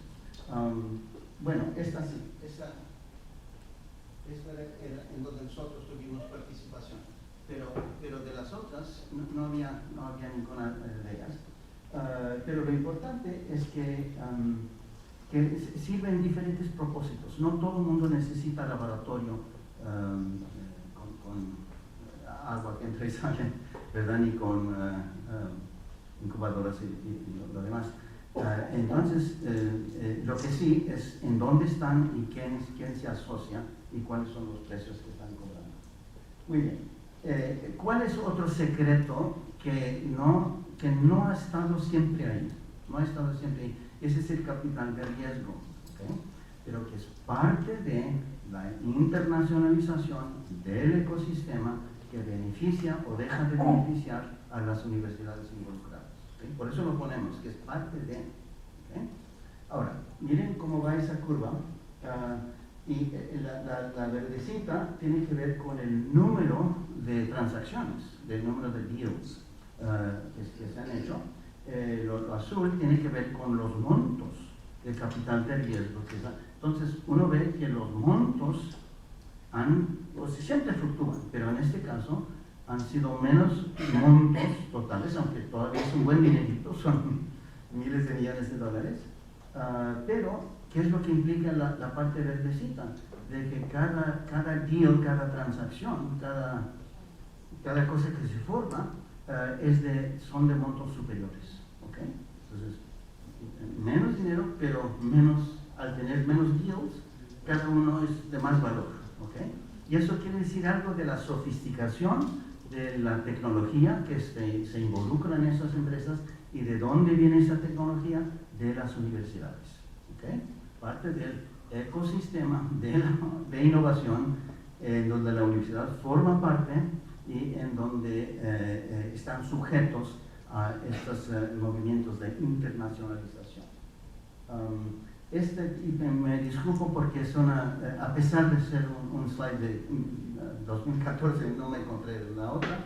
Bueno, esta sí, esta era en donde nosotros tuvimos participación, pero de las otras no había ninguna de ellas. Pero lo importante es que sirven diferentes propósitos. No todo el mundo necesita laboratorio con agua que entra y sale, ¿verdad? Ni con incubadoras y lo demás. Entonces, lo que sí es en dónde están y quién se asocia y cuáles son los precios que están cobrando. Muy bien. ¿Cuál es otro secreto que no ha estado siempre ahí? No ha estado siempre ahí. Ese es el capital de riesgo, ¿okay? Pero que es parte de la internacionalización del ecosistema que beneficia o deja de beneficiar a las universidades involucradas. ¿Okay? Por eso lo ponemos, que es parte de. ¿Okay? Ahora, miren cómo va esa curva. Y la verdecita tiene que ver con el número de transacciones, del número de deals que se han hecho. Lo azul tiene que ver con los montos de capital de riesgo. Entonces, uno ve que los montos siempre fluctúan, pero en este caso han sido menos montos totales, aunque todavía es un buen dinerito, son miles de millones de dólares. Pero, ¿qué es lo que implica la parte verdecita? De que cada deal, cada transacción, cada cosa que se forma, son de montos superiores. ¿Okay? Entonces, menos dinero, pero al tener menos deals, cada uno es de más valor. ¿Okay? Y eso quiere decir algo de la sofisticación de la tecnología que se involucra en esas empresas y de dónde viene esa tecnología, de las universidades. ¿Okay? Parte del ecosistema de innovación en donde la universidad forma parte y en donde están sujetos a estos movimientos de internacionalización. Me disculpo porque es a pesar de ser un slide de 2014, no me encontré la otra,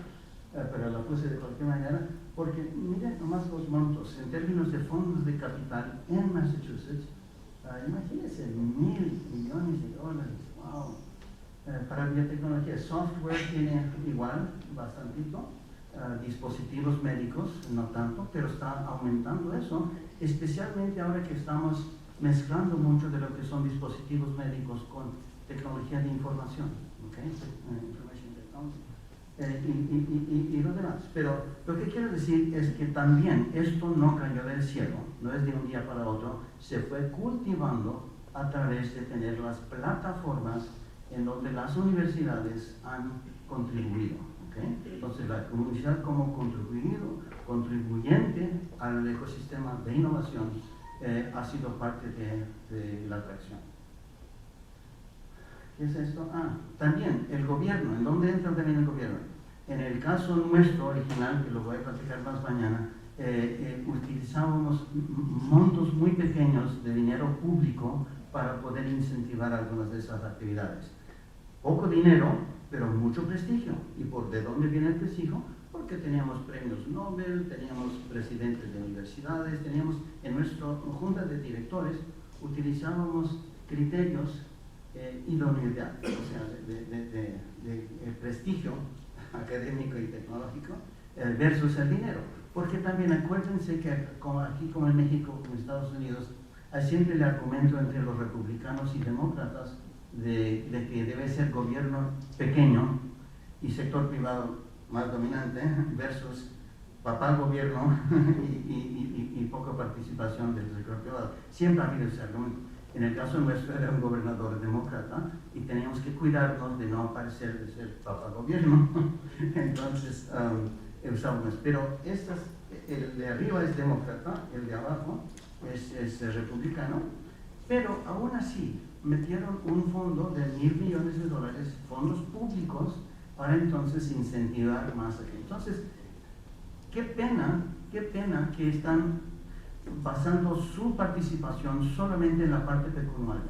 pero la puse de cualquier manera, porque miren nomás los montos en términos de fondos de capital en Massachusetts. Imagínense, $1,000 millones. Wow. Para biotecnología, software tiene igual, bastantito. Dispositivos médicos, no tanto, pero está aumentando eso, especialmente ahora que estamos mezclando mucho de lo que son dispositivos médicos con tecnología de información, ¿okay? Y lo demás. Pero lo que quiero decir es que también esto no cayó del cielo, no es de un día para otro, se fue cultivando a través de tener las plataformas en donde las universidades han contribuido. ¿Okay? Entonces, la universidad como contribuyente al ecosistema de innovación ha sido parte de la atracción. ¿Qué es esto? También el gobierno. ¿En dónde entra también el gobierno? En el caso nuestro original, que lo voy a platicar más mañana, utilizábamos montos muy pequeños de dinero público para poder incentivar algunas de esas actividades. Poco dinero, pero mucho prestigio. ¿Y de dónde viene el prestigio? Porque teníamos premios Nobel, teníamos presidentes de universidades, teníamos en nuestra junta de directores, utilizábamos criterios idoneidad, o sea, de prestigio académico y tecnológico versus el dinero. Porque también acuérdense que aquí como en México, como en Estados Unidos, hay siempre el argumento entre los republicanos y demócratas de que debe ser gobierno pequeño y sector privado más dominante versus papá gobierno y poca participación del sector privado. Siempre ha habido ese argumento. En el caso nuestro era un gobernador demócrata y teníamos que cuidarnos de no parecer de ser papá gobierno. Entonces usamos. Pero el de arriba es demócrata, el de abajo es republicano, pero aún así metieron un fondo de $1,000 millones, fondos públicos, para entonces incentivar más aquí. Entonces, qué pena que están basando su participación solamente en la parte pecuniaria.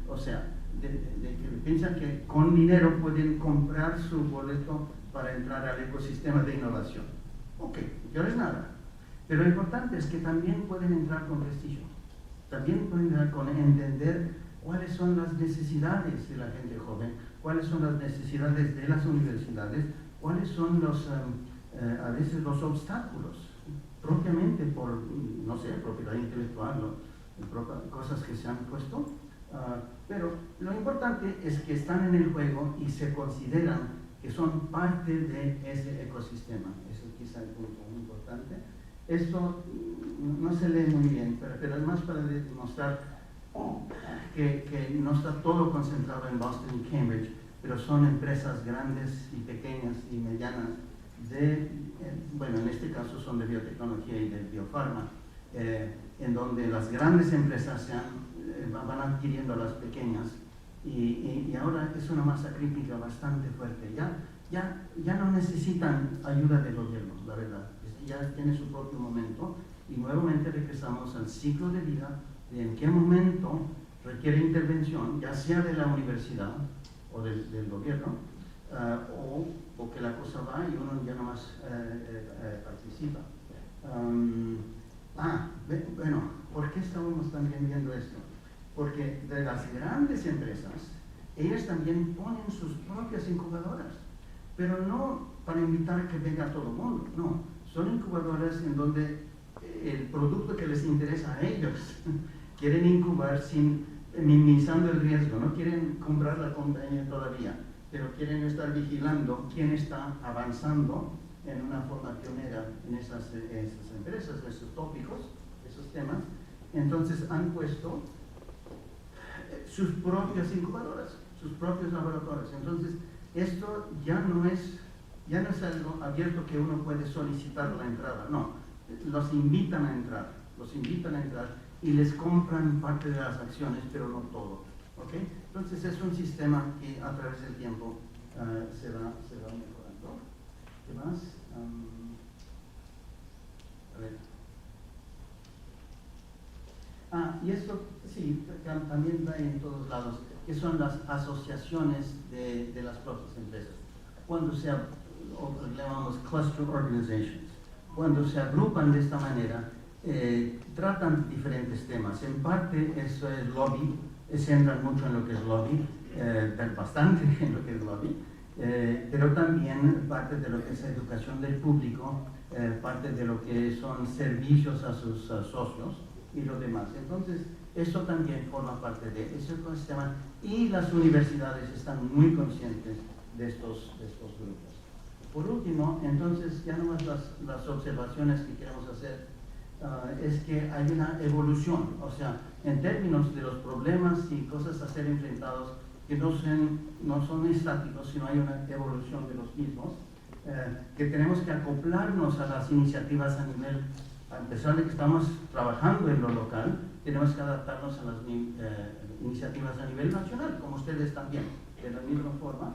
o sea, de que piensan que con dinero pueden comprar su boleto para entrar al ecosistema de innovación. Ok, yo no es nada. Pero lo importante es que también pueden entrar con prestigio. También pueden entrar con entender cuáles son las necesidades de la gente joven, cuáles son las necesidades de las universidades, cuáles son los, a veces los obstáculos, propiamente por, no sé, propiedad intelectual, cosas que se han puesto. Pero lo importante es que están en el juego y se consideran que son parte de ese ecosistema. Eso quizá es el punto muy importante. Esto no se lee muy bien, pero es más para demostrar que no está todo concentrado en Boston y Cambridge, pero son empresas grandes y pequeñas y medianas bueno, en este caso son de biotecnología y de biofarma, en donde las grandes empresas van adquiriendo a las pequeñas y ahora es una masa crítica bastante fuerte. Ya no necesitan ayuda del gobierno, la verdad. Ya tiene su propio momento y nuevamente regresamos al ciclo de vida de en qué momento requiere intervención, ya sea de la universidad o del gobierno, o que la cosa va y uno ya nomás participa. Bueno, ¿por qué estamos también viendo esto? Porque de las grandes empresas, ellas también ponen sus propias incubadoras, pero no para invitar que venga todo el mundo, no. Son incubadoras en donde el producto que les interesa a ellos quieren incubar sin minimizando el riesgo, no quieren comprar la compañía todavía, pero quieren estar vigilando quién está avanzando en una forma pionera en esas empresas, esos tópicos, esos temas. Entonces han puesto sus propias incubadoras, sus propios laboratorios. Entonces esto ya no es algo abierto que uno puede solicitar la entrada, no, los invitan a entrar y les compran parte de las acciones, pero no todo. ¿Okay? Entonces es un sistema que a través del tiempo se va mejorando. ¿Qué más? A ver. Y esto sí, también va en todos lados, que son las asociaciones de las propias empresas. Cuando o le llamamos cluster organizations, cuando se agrupan de esta manera, tratan diferentes temas. En parte eso es lobby, se entran mucho en lo que es lobby, bastante en lo que es lobby, pero también parte de lo que es educación del público, parte de lo que son servicios a sus socios y lo demás. Entonces, eso también forma parte de ese ecosistema y las universidades están muy conscientes de estos grupos. Por último, entonces, ya nomás las observaciones que queremos hacer es que hay una evolución, o sea, en términos de los problemas y cosas a ser enfrentados, que no son estáticos, sino hay una evolución de los mismos, que tenemos que acoplarnos a las iniciativas a nivel, a pesar de que estamos trabajando en lo local, tenemos que adaptarnos a las iniciativas a nivel nacional, como ustedes también, de la misma forma.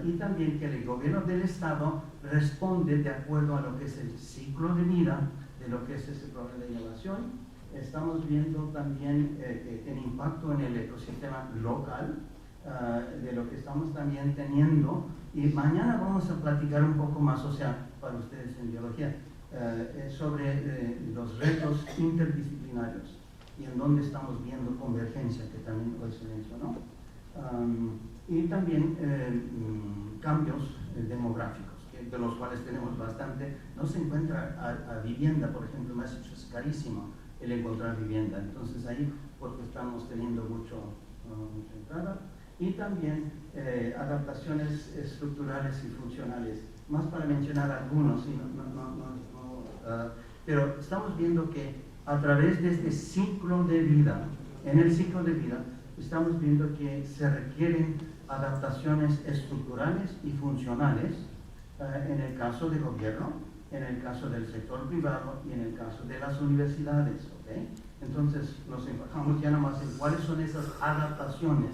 Y también que el gobierno del Estado responde de acuerdo a lo que es el ciclo de vida de lo que es ese problema de innovación. Estamos viendo también que tiene impacto en el ecosistema local, de lo que estamos también teniendo. Y mañana vamos a platicar un poco más, o sea, para ustedes en biología, sobre los retos interdisciplinarios y en dónde estamos viendo convergencia, que también hoy se mencionó. Y también cambios demográficos, de los cuales tenemos bastante. No se encuentra a vivienda, por ejemplo, en Massachusetts es carísimo el encontrar vivienda, entonces ahí porque estamos teniendo mucha entrada. Y también adaptaciones estructurales y funcionales, más para mencionar algunos, pero estamos viendo que a través de este ciclo de vida, en el ciclo de vida, estamos viendo que se requieren adaptaciones estructurales y funcionales en el caso del gobierno, en el caso del sector privado y en el caso de las universidades. ¿Okay? Entonces nos enfocamos ya nomás en cuáles son esas adaptaciones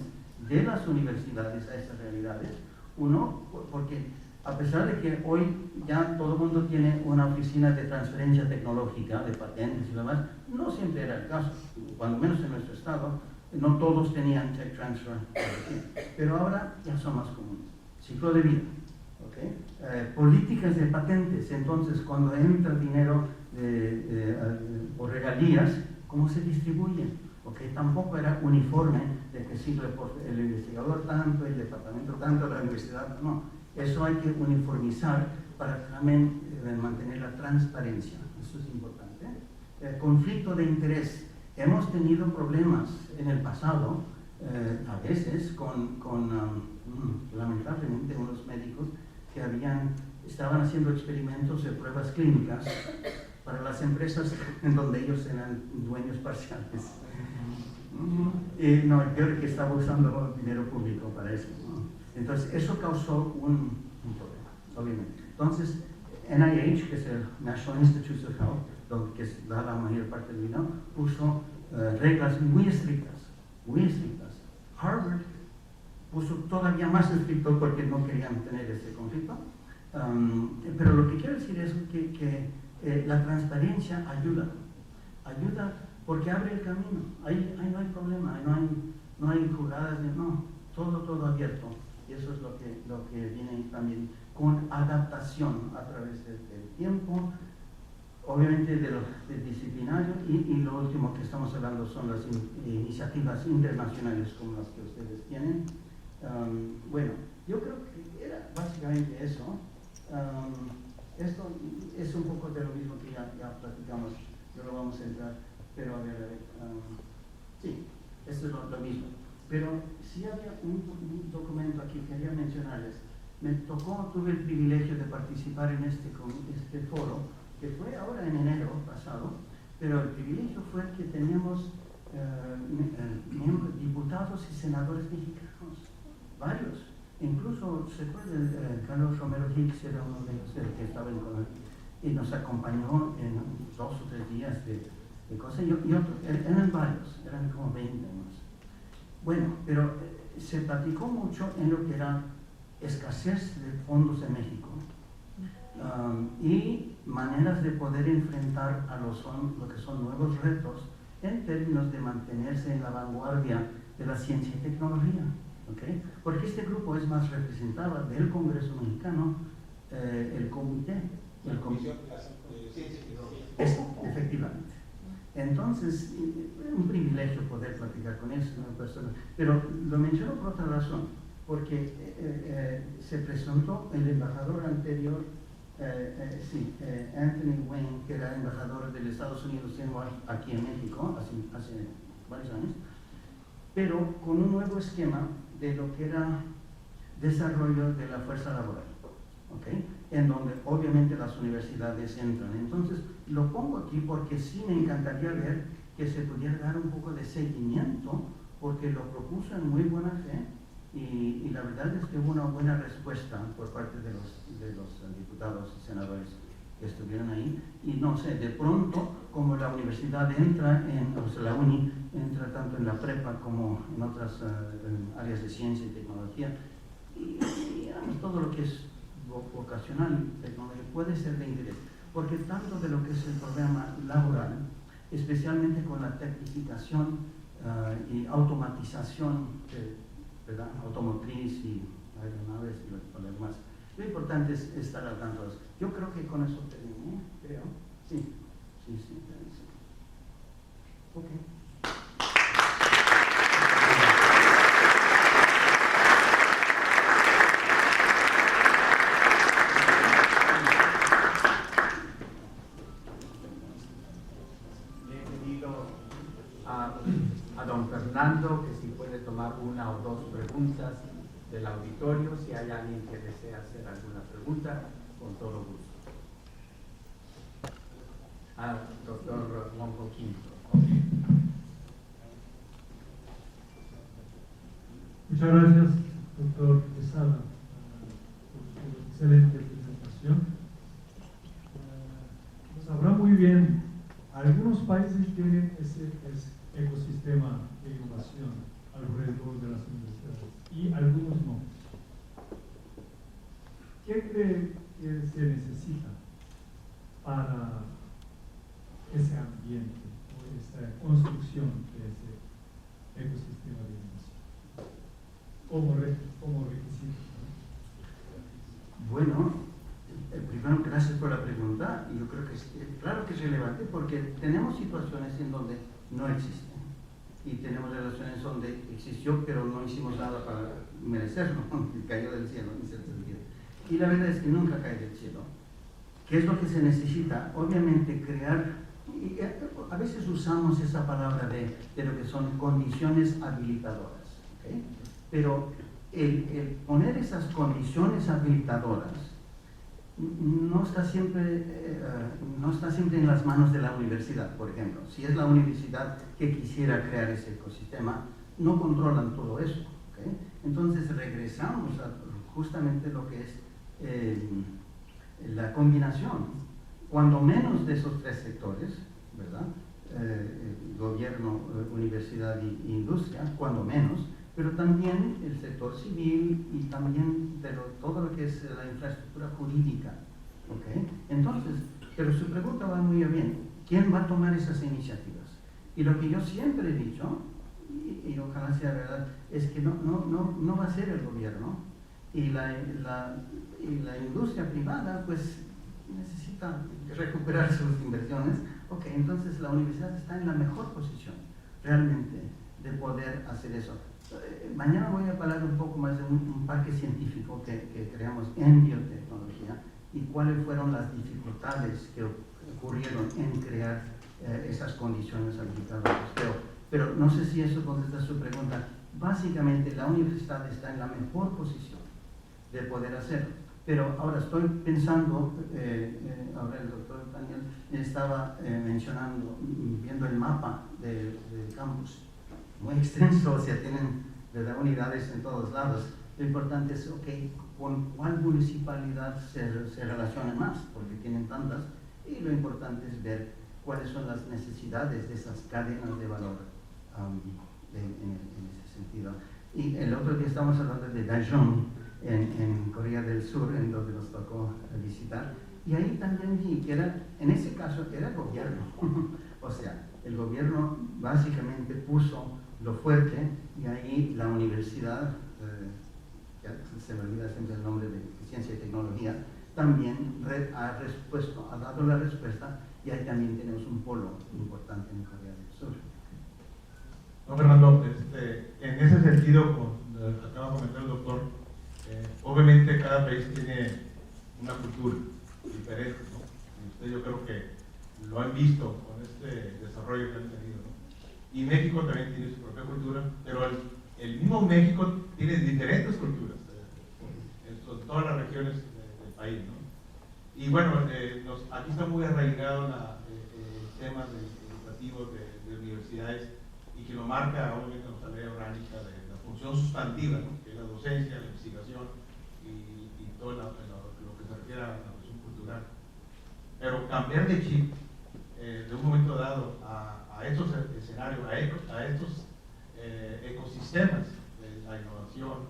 de las universidades a estas realidades. Uno, porque a pesar de que hoy ya todo el mundo tiene una oficina de transferencia tecnológica, de patentes y demás, no siempre era el caso, cuando menos en nuestro estado. no todos tenían tech transfer, pero ahora ya son más comunes. Ciclo de vida. ¿Okay? Políticas de patentes, entonces cuando entra dinero o regalías, ¿cómo se distribuyen? ¿Okay? Tampoco era uniforme de que sirve por el investigador tanto, el departamento tanto, la universidad, no. Eso hay que uniformizar para también mantener la transparencia, eso es importante. Conflicto de interés. Hemos tenido problemas en el pasado, a veces, con lamentablemente unos médicos que estaban haciendo experimentos de pruebas clínicas para las empresas en donde ellos eran dueños parciales. Y no, el peor es que estaba usando dinero público para eso. Entonces, eso causó un problema, obviamente. Entonces, NIH, que es el National Institutes of Health, que da la mayor parte del dinero, puso reglas muy estrictas, muy estrictas. Harvard puso todavía más estricto porque no querían tener ese conflicto. Pero lo que quiero decir es que la transparencia ayuda porque abre el camino. Ahí no hay problema, no hay jugadas, no, todo abierto. Y eso es lo que viene también con adaptación a través del tiempo, obviamente del disciplinario, y lo último que estamos hablando son las iniciativas internacionales como las que ustedes tienen. Bueno, yo creo que era básicamente eso. Esto es un poco de lo mismo que ya platicamos, no lo vamos a entrar, pero a ver, sí, esto es lo mismo. Pero sí había un documento aquí que quería mencionarles. Tuve el privilegio de participar en este foro, que fue ahora en enero pasado, pero el privilegio fue que teníamos diputados y senadores mexicanos, varios. Incluso, ¿se acuerdan? Carlos Romero Hicks era uno de ellos, el que estaba en Colombia, y nos acompañó en 2 o 3 días de cosas, y otros, eran varios, eran como 20 más. Bueno, pero se platicó mucho en lo que era escasez de fondos en México y maneras de poder enfrentar a lo que son nuevos retos en términos de mantenerse en la vanguardia de la ciencia y tecnología. ¿Okay? Porque este grupo es más representado del Congreso Mexicano, el comité. La Comisión de Ciencia y Tecnología. Efectivamente. Entonces, un privilegio poder platicar con eso, una persona. Pero lo menciono por otra razón, porque se presentó el embajador anterior, Anthony Wayne, que era embajador de los Estados Unidos aquí en México hace varios años, pero con un nuevo esquema de lo que era desarrollo de la fuerza laboral, ¿okay? En donde obviamente las universidades entran. Entonces, lo pongo aquí porque sí me encantaría ver que se pudiera dar un poco de seguimiento, porque lo propuso en muy buena fe y la verdad es que hubo una buena respuesta por parte de los diputados y senadores que estuvieron ahí. Y no sé, de pronto, como la universidad entra la uni entra tanto en la prepa como en otras áreas de ciencia y tecnología, y todo lo que es vocacional y tecnología puede ser de interés, porque tanto de lo que es el programa laboral, especialmente con la tecnificación y automatización, ¿verdad? Automotriz y aeronaves y lo demás, lo importante es estar al tanto de eso. Yo creo que con eso terminé, creo. Sí. Ok. A don Fernando que si puede tomar 1 o 2 preguntas del auditorio, si hay alguien que desea hacer alguna pregunta, con todo gusto. Doctor Longo Quinto. Muchas gracias, doctor Quesada, por su excelente presentación. Nos habló muy bien. Algunos países tienen ese ecosistema de innovación alrededor de las universidades y algunos no. ¿Qué cree que se necesita para ese ambiente o esa construcción de ese ecosistema? como requisito. Bueno, primero gracias por la pregunta. Yo creo que claro que es relevante porque tenemos situaciones en donde no existen y tenemos relaciones donde existió pero no hicimos nada para merecerlo, cayó del cielo en cierto sentido. Y la verdad es que nunca cae del cielo. ¿Qué es lo que se necesita? Obviamente crear, y a veces usamos esa palabra de lo que son condiciones habilitadoras, ¿okay? Pero el poner esas condiciones habilitadoras no está siempre en las manos de la universidad, por ejemplo. Si es la universidad que quisiera crear ese ecosistema, no controlan todo eso, ¿okay? Entonces regresamos a justamente lo que es la combinación, cuando menos de esos tres sectores, ¿verdad? Gobierno, universidad e industria, cuando menos, pero también el sector civil y también todo lo que es la infraestructura jurídica, ¿okay? Entonces, pero su pregunta va muy bien, ¿quién va a tomar esas iniciativas? Y lo que yo siempre he dicho, y ojalá sea verdad, es que no va a ser el gobierno, y la industria privada pues necesita recuperar sus inversiones. Ok, entonces la universidad está en la mejor posición realmente de poder hacer eso. Mañana voy a hablar un poco más de un parque científico que creamos en biotecnología y cuáles fueron las dificultades que ocurrieron en crear esas condiciones habilitadoras. Pero no sé si eso contesta su pregunta. Básicamente la universidad está en la mejor posición de poder hacerlo. Pero ahora estoy pensando, ahora el doctor Daniel estaba mencionando, viendo el mapa del campus, muy extenso, o sea, tienen, ¿verdad?, unidades en todos lados. Lo importante es, ok, con cuál municipalidad se relaciona más, porque tienen tantas, y lo importante es ver cuáles son las necesidades de esas cadenas de valor en ese sentido. Y el otro día estamos hablando de Daejeon, en Corea del Sur, en donde nos tocó visitar, y ahí también vi que en ese caso era el gobierno, o sea, el gobierno básicamente puso lo fuerte y ahí la universidad, ya se me olvida siempre el nombre de Ciencia y Tecnología, también ha dado la respuesta y ahí también tenemos un polo importante en Corea del Sur. No, Fernando, en ese sentido, como acaba de comentar el doctor, obviamente cada país tiene una cultura diferente, ¿no? Y ustedes yo creo que lo han visto con este desarrollo que han tenido, ¿no? Y México también tiene su propia cultura, pero el mismo México tiene diferentes culturas en todas las regiones del país, ¿no? Y bueno, aquí está muy arraigado el tema educativo de universidades y que lo marca obviamente nuestra ley orgánica de la función sustantiva, ¿no?, que es la docencia, la investigación y todo lo que se refiere a la cuestión cultural. Pero cambiar de chip de un momento dado a estos escenarios, a estos ecosistemas de la innovación,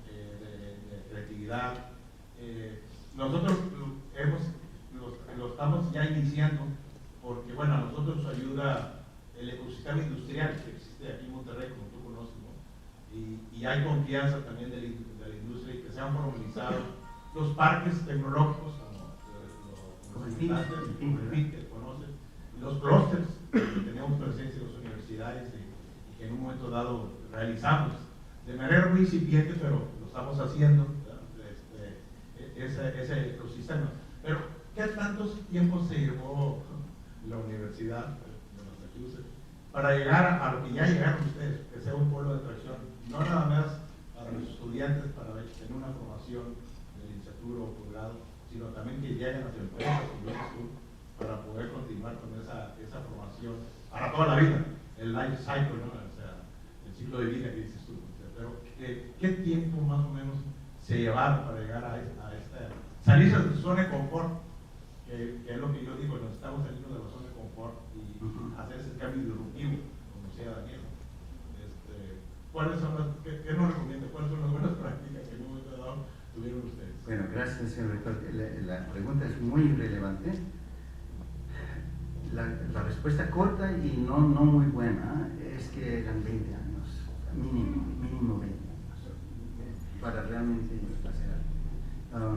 de creatividad, nosotros lo estamos ya iniciando porque, bueno, a nosotros nos ayuda el ecosistema industrial que existe aquí en Monterrey, como tú conoces, ¿no? Y hay confianza también de la industria y que se han formalizado los parques tecnológicos como el FIT, que conocen, los clústeres que tenemos presencia en las universidades y que en un momento dado realizamos de manera muy incipiente, pero lo estamos haciendo, ese ecosistema. Pero, ¿qué tantos tiempos se llevó la universidad de Massachusetts para llegar a lo que ya llegaron ustedes, que sea un polo de atracción, no nada más para los estudiantes para tener una formación de licenciatura o posgrado, sino también que lleguen a las empresas, como dices tú, para poder continuar con esa formación para toda la vida, el life cycle, ¿no? O sea, el ciclo de vida que dices tú. O sea, pero, ¿qué tiempo más o menos se llevaron para llegar a esta, salirse de su zona de confort, que es lo que yo digo, nos estamos saliendo de la zona de confort y hacer ese cambio disruptivo, como decía Daniel? ¿Cuáles son qué nos recomienda? ¿Cuáles son las buenas prácticas que en un momento dado tuvieron ustedes? Bueno, gracias, señor rector. La pregunta es muy relevante. La respuesta corta y no muy buena es que eran 20 años, mínimo 20 años. para realmente hacer algo.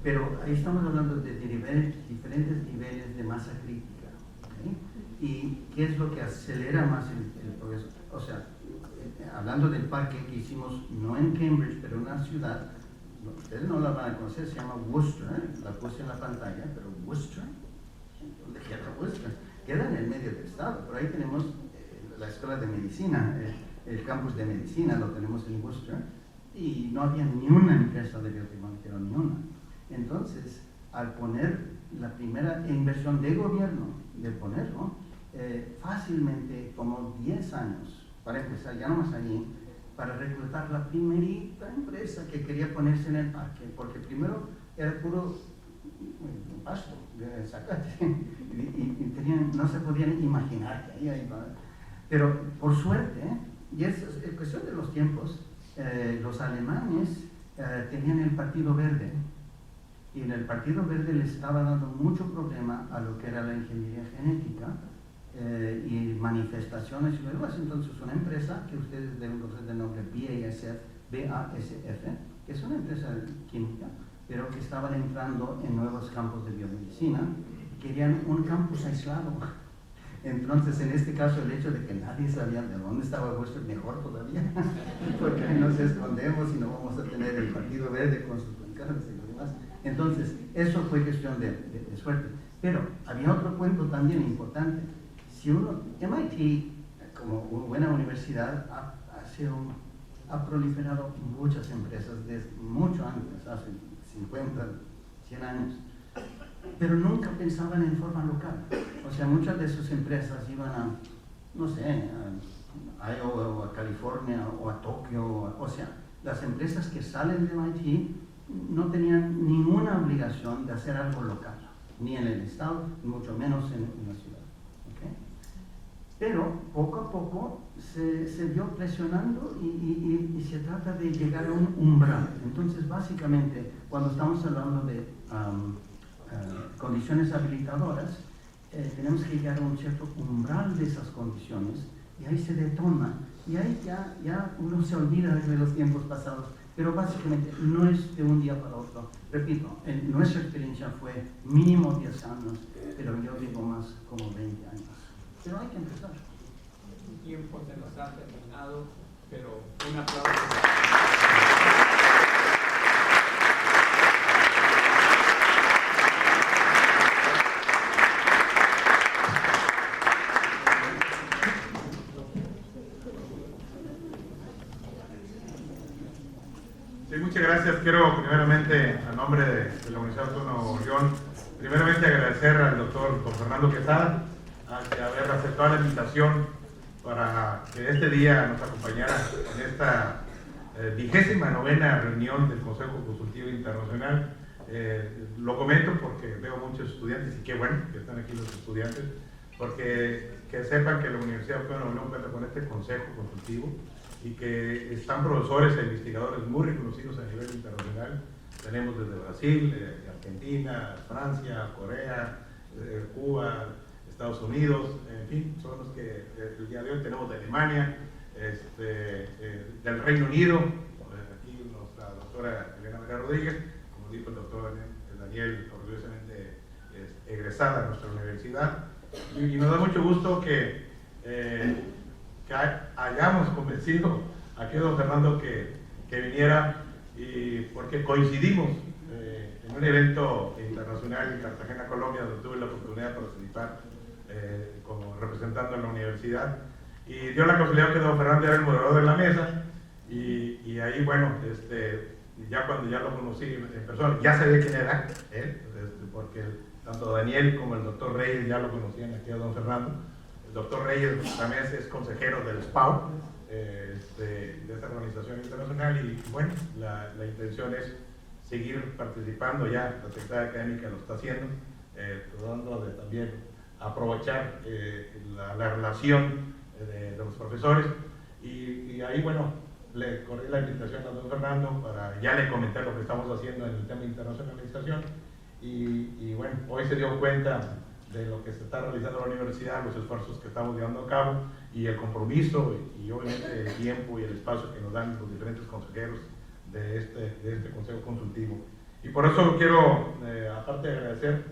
Pero ahí estamos hablando de diferentes niveles de masa crítica, ¿okay? Y qué es lo que acelera más el progreso. O sea, hablando del parque que hicimos, no en Cambridge, pero en una ciudad, ustedes no la van a conocer, se llama Worcester, la puse en la pantalla, pero Worcester, ¿dónde queda Worcester? Queda en el medio del estado. Por ahí tenemos la escuela de medicina, el campus de medicina lo tenemos en Worcester, y no había ni una empresa de biotecnología, ni una. Entonces, al poner la primera inversión de gobierno, de ponerlo, fácilmente, como 10 años, para empezar, ya nomás allí, para reclutar la primerita empresa que quería ponerse en el parque, porque primero era puro pasto, zacate, y no se podían imaginar que ahí iba. Pero por suerte, y es cuestión de los tiempos, los alemanes tenían el Partido Verde, y en el Partido Verde le estaba dando mucho problema a lo que era la ingeniería genética y manifestaciones y demás. Entonces una empresa que ustedes deben conocer de nombre BASF, que es una empresa química, pero que estaban entrando en nuevos campos de biomedicina, querían un campus aislado. Entonces, en este caso, el hecho de que nadie sabía de dónde estaba Worcester, mejor todavía, porque ahí nos escondemos y no vamos a tener el Partido Verde con sus bancadas y lo demás. Entonces, eso fue cuestión de suerte. Pero había otro cuento también importante. Si uno, MIT, como una buena universidad, ha proliferado muchas empresas desde mucho antes, hace 50, 100 años, pero nunca pensaban en forma local. O sea, muchas de sus empresas iban a, no sé, a Iowa o a California o a Tokio, o sea, las empresas que salen de MIT no tenían ninguna obligación de hacer algo local, ni en el estado, ni mucho menos en la ciudad. ¿Okay? Pero poco a poco se vio presionando y se trata de llegar a un umbral. Entonces, básicamente, cuando estamos hablando de condiciones habilitadoras, tenemos que llegar a un cierto umbral de esas condiciones, y ahí se detona, y ahí ya uno se olvida de los tiempos pasados, pero básicamente no es de un día para otro. Repito, en nuestra experiencia fue mínimo 10 años, pero yo digo más como 20 años. Pero hay que empezar. El tiempo se nos ha terminado, pero un aplauso. Sí, muchas gracias. Quiero primeramente, a nombre de la Universidad Autónoma de Nuevo León, primeramente agradecer al doctor don Fernando Quesada de haber aceptado la invitación para que este día nos acompañara en esta 29ª reunión del Consejo Consultivo Internacional. Lo comento porque veo muchos estudiantes, y qué bueno que están aquí los estudiantes, porque que sepan que la Universidad Autónoma de Nuevo León cuenta con este Consejo Consultivo y que están profesores e investigadores muy reconocidos a nivel internacional. Tenemos desde Brasil, Argentina, Francia, Corea, Cuba, Estados Unidos, en fin, son los que el día de hoy tenemos de Alemania, del Reino Unido, aquí nuestra doctora Elena Vera Rodríguez, como dijo el doctor Daniel, orgullosamente egresada de nuestra universidad, y nos da mucho gusto que hayamos convencido aquí a don Fernando que viniera, y porque coincidimos en un evento internacional en Cartagena, Colombia, donde tuve la oportunidad de participar como representando a la universidad, y dio la casualidad que don Fernando era el moderador de la mesa, y ahí, bueno, ya cuando ya lo conocí en persona, ya sabía quién era él, porque tanto Daniel como el doctor Reyes ya lo conocían aquí a don Fernando. El doctor Reyes también es consejero del SPAO, de esta organización internacional, y bueno, la intención es seguir participando. Ya la Secretaría Académica lo está haciendo, tratando de también aprovechar la relación de los profesores, y ahí, bueno, le corrí la invitación a don Fernando ya le comenté lo que estamos haciendo en el tema de internacionalización, y bueno, hoy se dio cuenta de lo que se está realizando en la universidad, los esfuerzos que estamos llevando a cabo y el compromiso y obviamente el tiempo y el espacio que nos dan los diferentes consejeros de este Consejo Consultivo. Y por eso quiero, aparte de agradecer,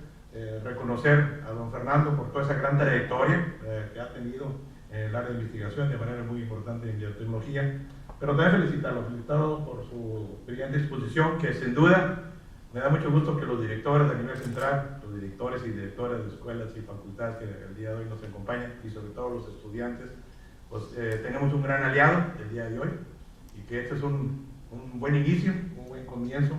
reconocer a don Fernando por toda esa gran trayectoria que ha tenido en el área de investigación de manera muy importante en biotecnología, pero también felicitarlo por su brillante exposición, que sin duda me da mucho gusto que los directores de nivel central, los directores y directoras de escuelas y facultades que el día de hoy nos acompañan, y sobre todo los estudiantes, pues tenemos un gran aliado el día de hoy, y que este es un buen inicio, un buen comienzo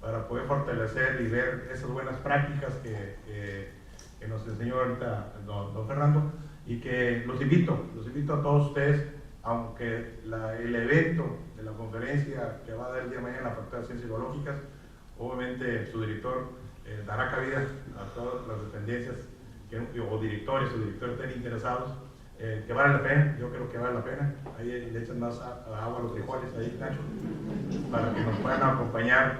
para poder fortalecer y ver esas buenas prácticas que nos enseñó ahorita don Fernando, y que los invito a todos ustedes, aunque el evento de la conferencia que va a dar el día de mañana en la Facultad de Ciencias Biológicas, obviamente su director dará cabida a todas las dependencias o directores estén interesados, que vale la pena, yo creo que vale la pena. Ahí le echan más agua a los frijoles ahí, Nacho, para que nos puedan acompañar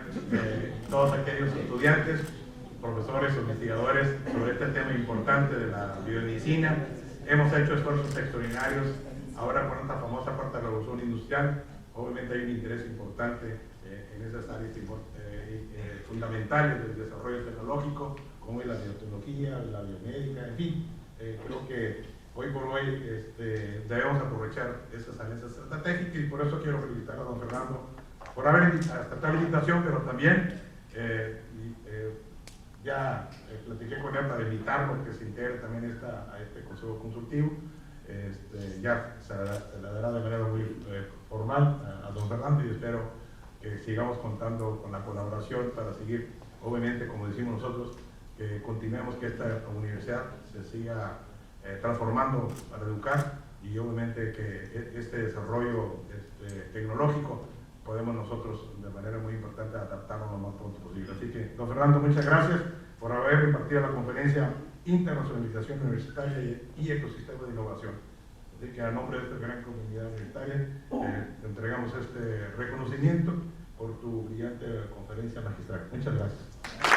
todos aquellos estudiantes, profesores o investigadores sobre este tema importante de la biomedicina. Hemos hecho esfuerzos extraordinarios ahora con esta famosa cuarta revolución industrial. Obviamente hay un interés importante en esas áreas fundamentales del desarrollo tecnológico, como es la biotecnología, la biomédica, en fin. Creo que hoy por hoy debemos aprovechar esas alianzas estratégicas, y por eso quiero felicitar a don Fernando por haber aceptado la invitación, pero también ya platiqué con él para invitarlo que se integre también a este Consejo Consultivo. Ya se le dará de manera muy formal a don Fernando, y espero que sigamos contando con la colaboración para seguir, obviamente, como decimos nosotros, que continuemos, que esta universidad se siga transformando para educar, y obviamente que este desarrollo tecnológico podemos nosotros de manera muy importante adaptarnos lo más pronto posible. Así que, don Fernando, muchas gracias por haber impartido la conferencia Internacionalización Universitaria y Ecosistema de Innovación. Así que a nombre de esta gran comunidad universitaria te entregamos este reconocimiento por tu brillante conferencia magistral. Muchas gracias.